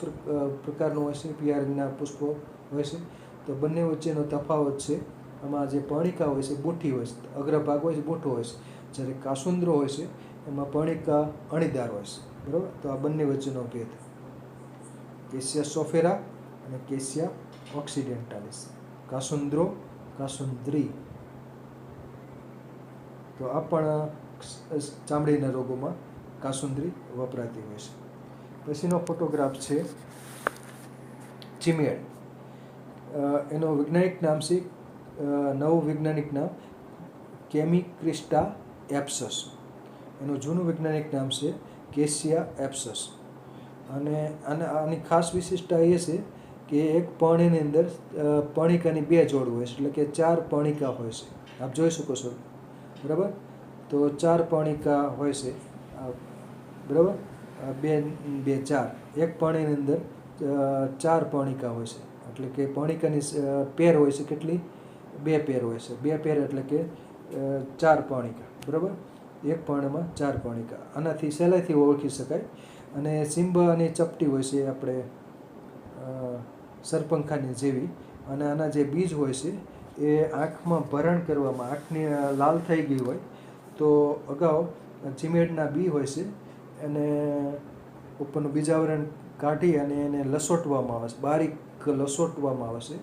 પ્રકારનું હોય છે, પિયાળીના પુષ્પો હોય છે. તો બંને વચ્ચેનો તફાવત છે. આમાં જે પર્ણિકા હોય છે બુઠ્ઠી હોય છે, અગ્રભાગ હોય છે બુઠ્ઠો હોય છે, જ્યારે કાસુંદરો હોય છે એમાં પર્ણિકા અણીદાર હોય છે. બરાબર. તો આ બંને વચ્ચેનો ભેદ. કેસિયા સોફેરા અને કેસિયા ઓક્સિડેન્ટાલિસ. કાસુંદરો, કાસુંદરી. તો આ પણ ચામડીના રોગોમાં કાસુંદરી વપરાતી હોય છે. પછીનો ફોટોગ્રાફ છે ચીમેડ. એનો વૈજ્ઞાનિક નામ છે, નવું વૈજ્ઞાનિક નામ કેમિક્રિસ્ટા એપ્સસ. એનું જૂનું વૈજ્ઞાનિક નામ છે કેસિયા એપ્સસ. અને આની ખાસ વિશિષ્ટતા એ છે કે એક પર્ણિની અંદર પર્ણિકાની 2 જોડ હોય છે, એટલે કે 4 પર્ણિકા હોય છે. આપ જોઈ શકો છો. બરાબર. તો 4 પર્ણિકા હોય છે. બરાબર. 2 2 4. એક પર્ણિની અંદર 4 પર્ણિકા હોય છે. એટલે કે પર્ણિકાની પેર હોય છે કેટલી? 2 પેર હોય છે. 2 પેર એટલે કે 4 પર્ણિકા. બરાબર. એક પર્ણમાં 4 પર્ણિકા. આનાથી સહેલાઈથી ઓળખી શકાય. અને સીંબ અને ચપટી હોય છે આપણે સરપંખાની જેવી. અને આના જે બીજ હોય છે એ આંખમાં ભરણ કરવામાં, આંખની લાલ થઈ ગઈ હોય તો અગાઉ ચીમેડના બી હોય છે એને ઉપરનું બીજાવરણ કાઢી અને એને લસોટવામાં આવે છે, બારીક લસોટવામાં આવે છે.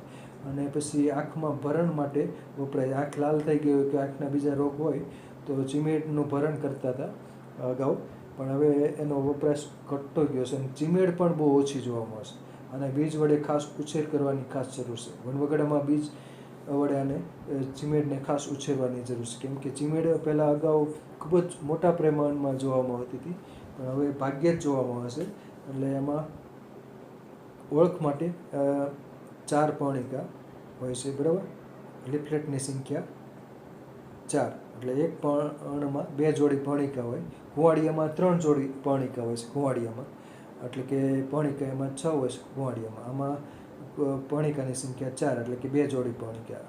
અને પછી આંખમાં ભરણ માટે વપરાય. આંખ લાલ થઈ ગઈ હોય કે આંખના બીજા રોગ હોય તો ચીમેડનું ભરણ કરતા હતા અગાઉ, પણ હવે એનો વપરાશ ઘટતો ગયો છે. અને ચીમેડ પણ બહુ ઓછી જોવા મળે છે. અને બીજ વડે ખાસ ઉછેર કરવાની ખાસ જરૂર છે. વનવગડામાં બીજ વડે આને ચીમેડને ખાસ ઉછેરવાની જરૂર છે. કેમ કે ચીમેડ પહેલાં અગાઉ ખૂબ જ મોટા પ્રમાણમાં જોવામાં આવતી હતી, પણ હવે ભાગ્યે જ જોવામાં આવે છે. એટલે એમાં ઓળખ માટે 4 પર્ણિકા હોય છે. બરાબર. લીફલેટની સંખ્યા 4. એટલે એક પર્ણમાં 2 જોડી પર્ણિકા હોય. કુંવાડિયામાં 3 જોડી પર્ણિકા હોય છે. કુંવાડિયામાં એટલે કે પર્ણિકા એમાં 6 હોય છે કુંવાડિયામાં. આમાં પર્ણિકાની સંખ્યા 4 એટલે કે 2 જોડી પર્ણિકા.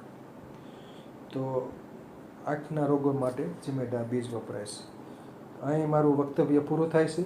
તો આંખના રોગો માટે ચીમેડના બીજ વપરાય છે. અહીં મારું વક્તવ્ય પૂરું થાય છે.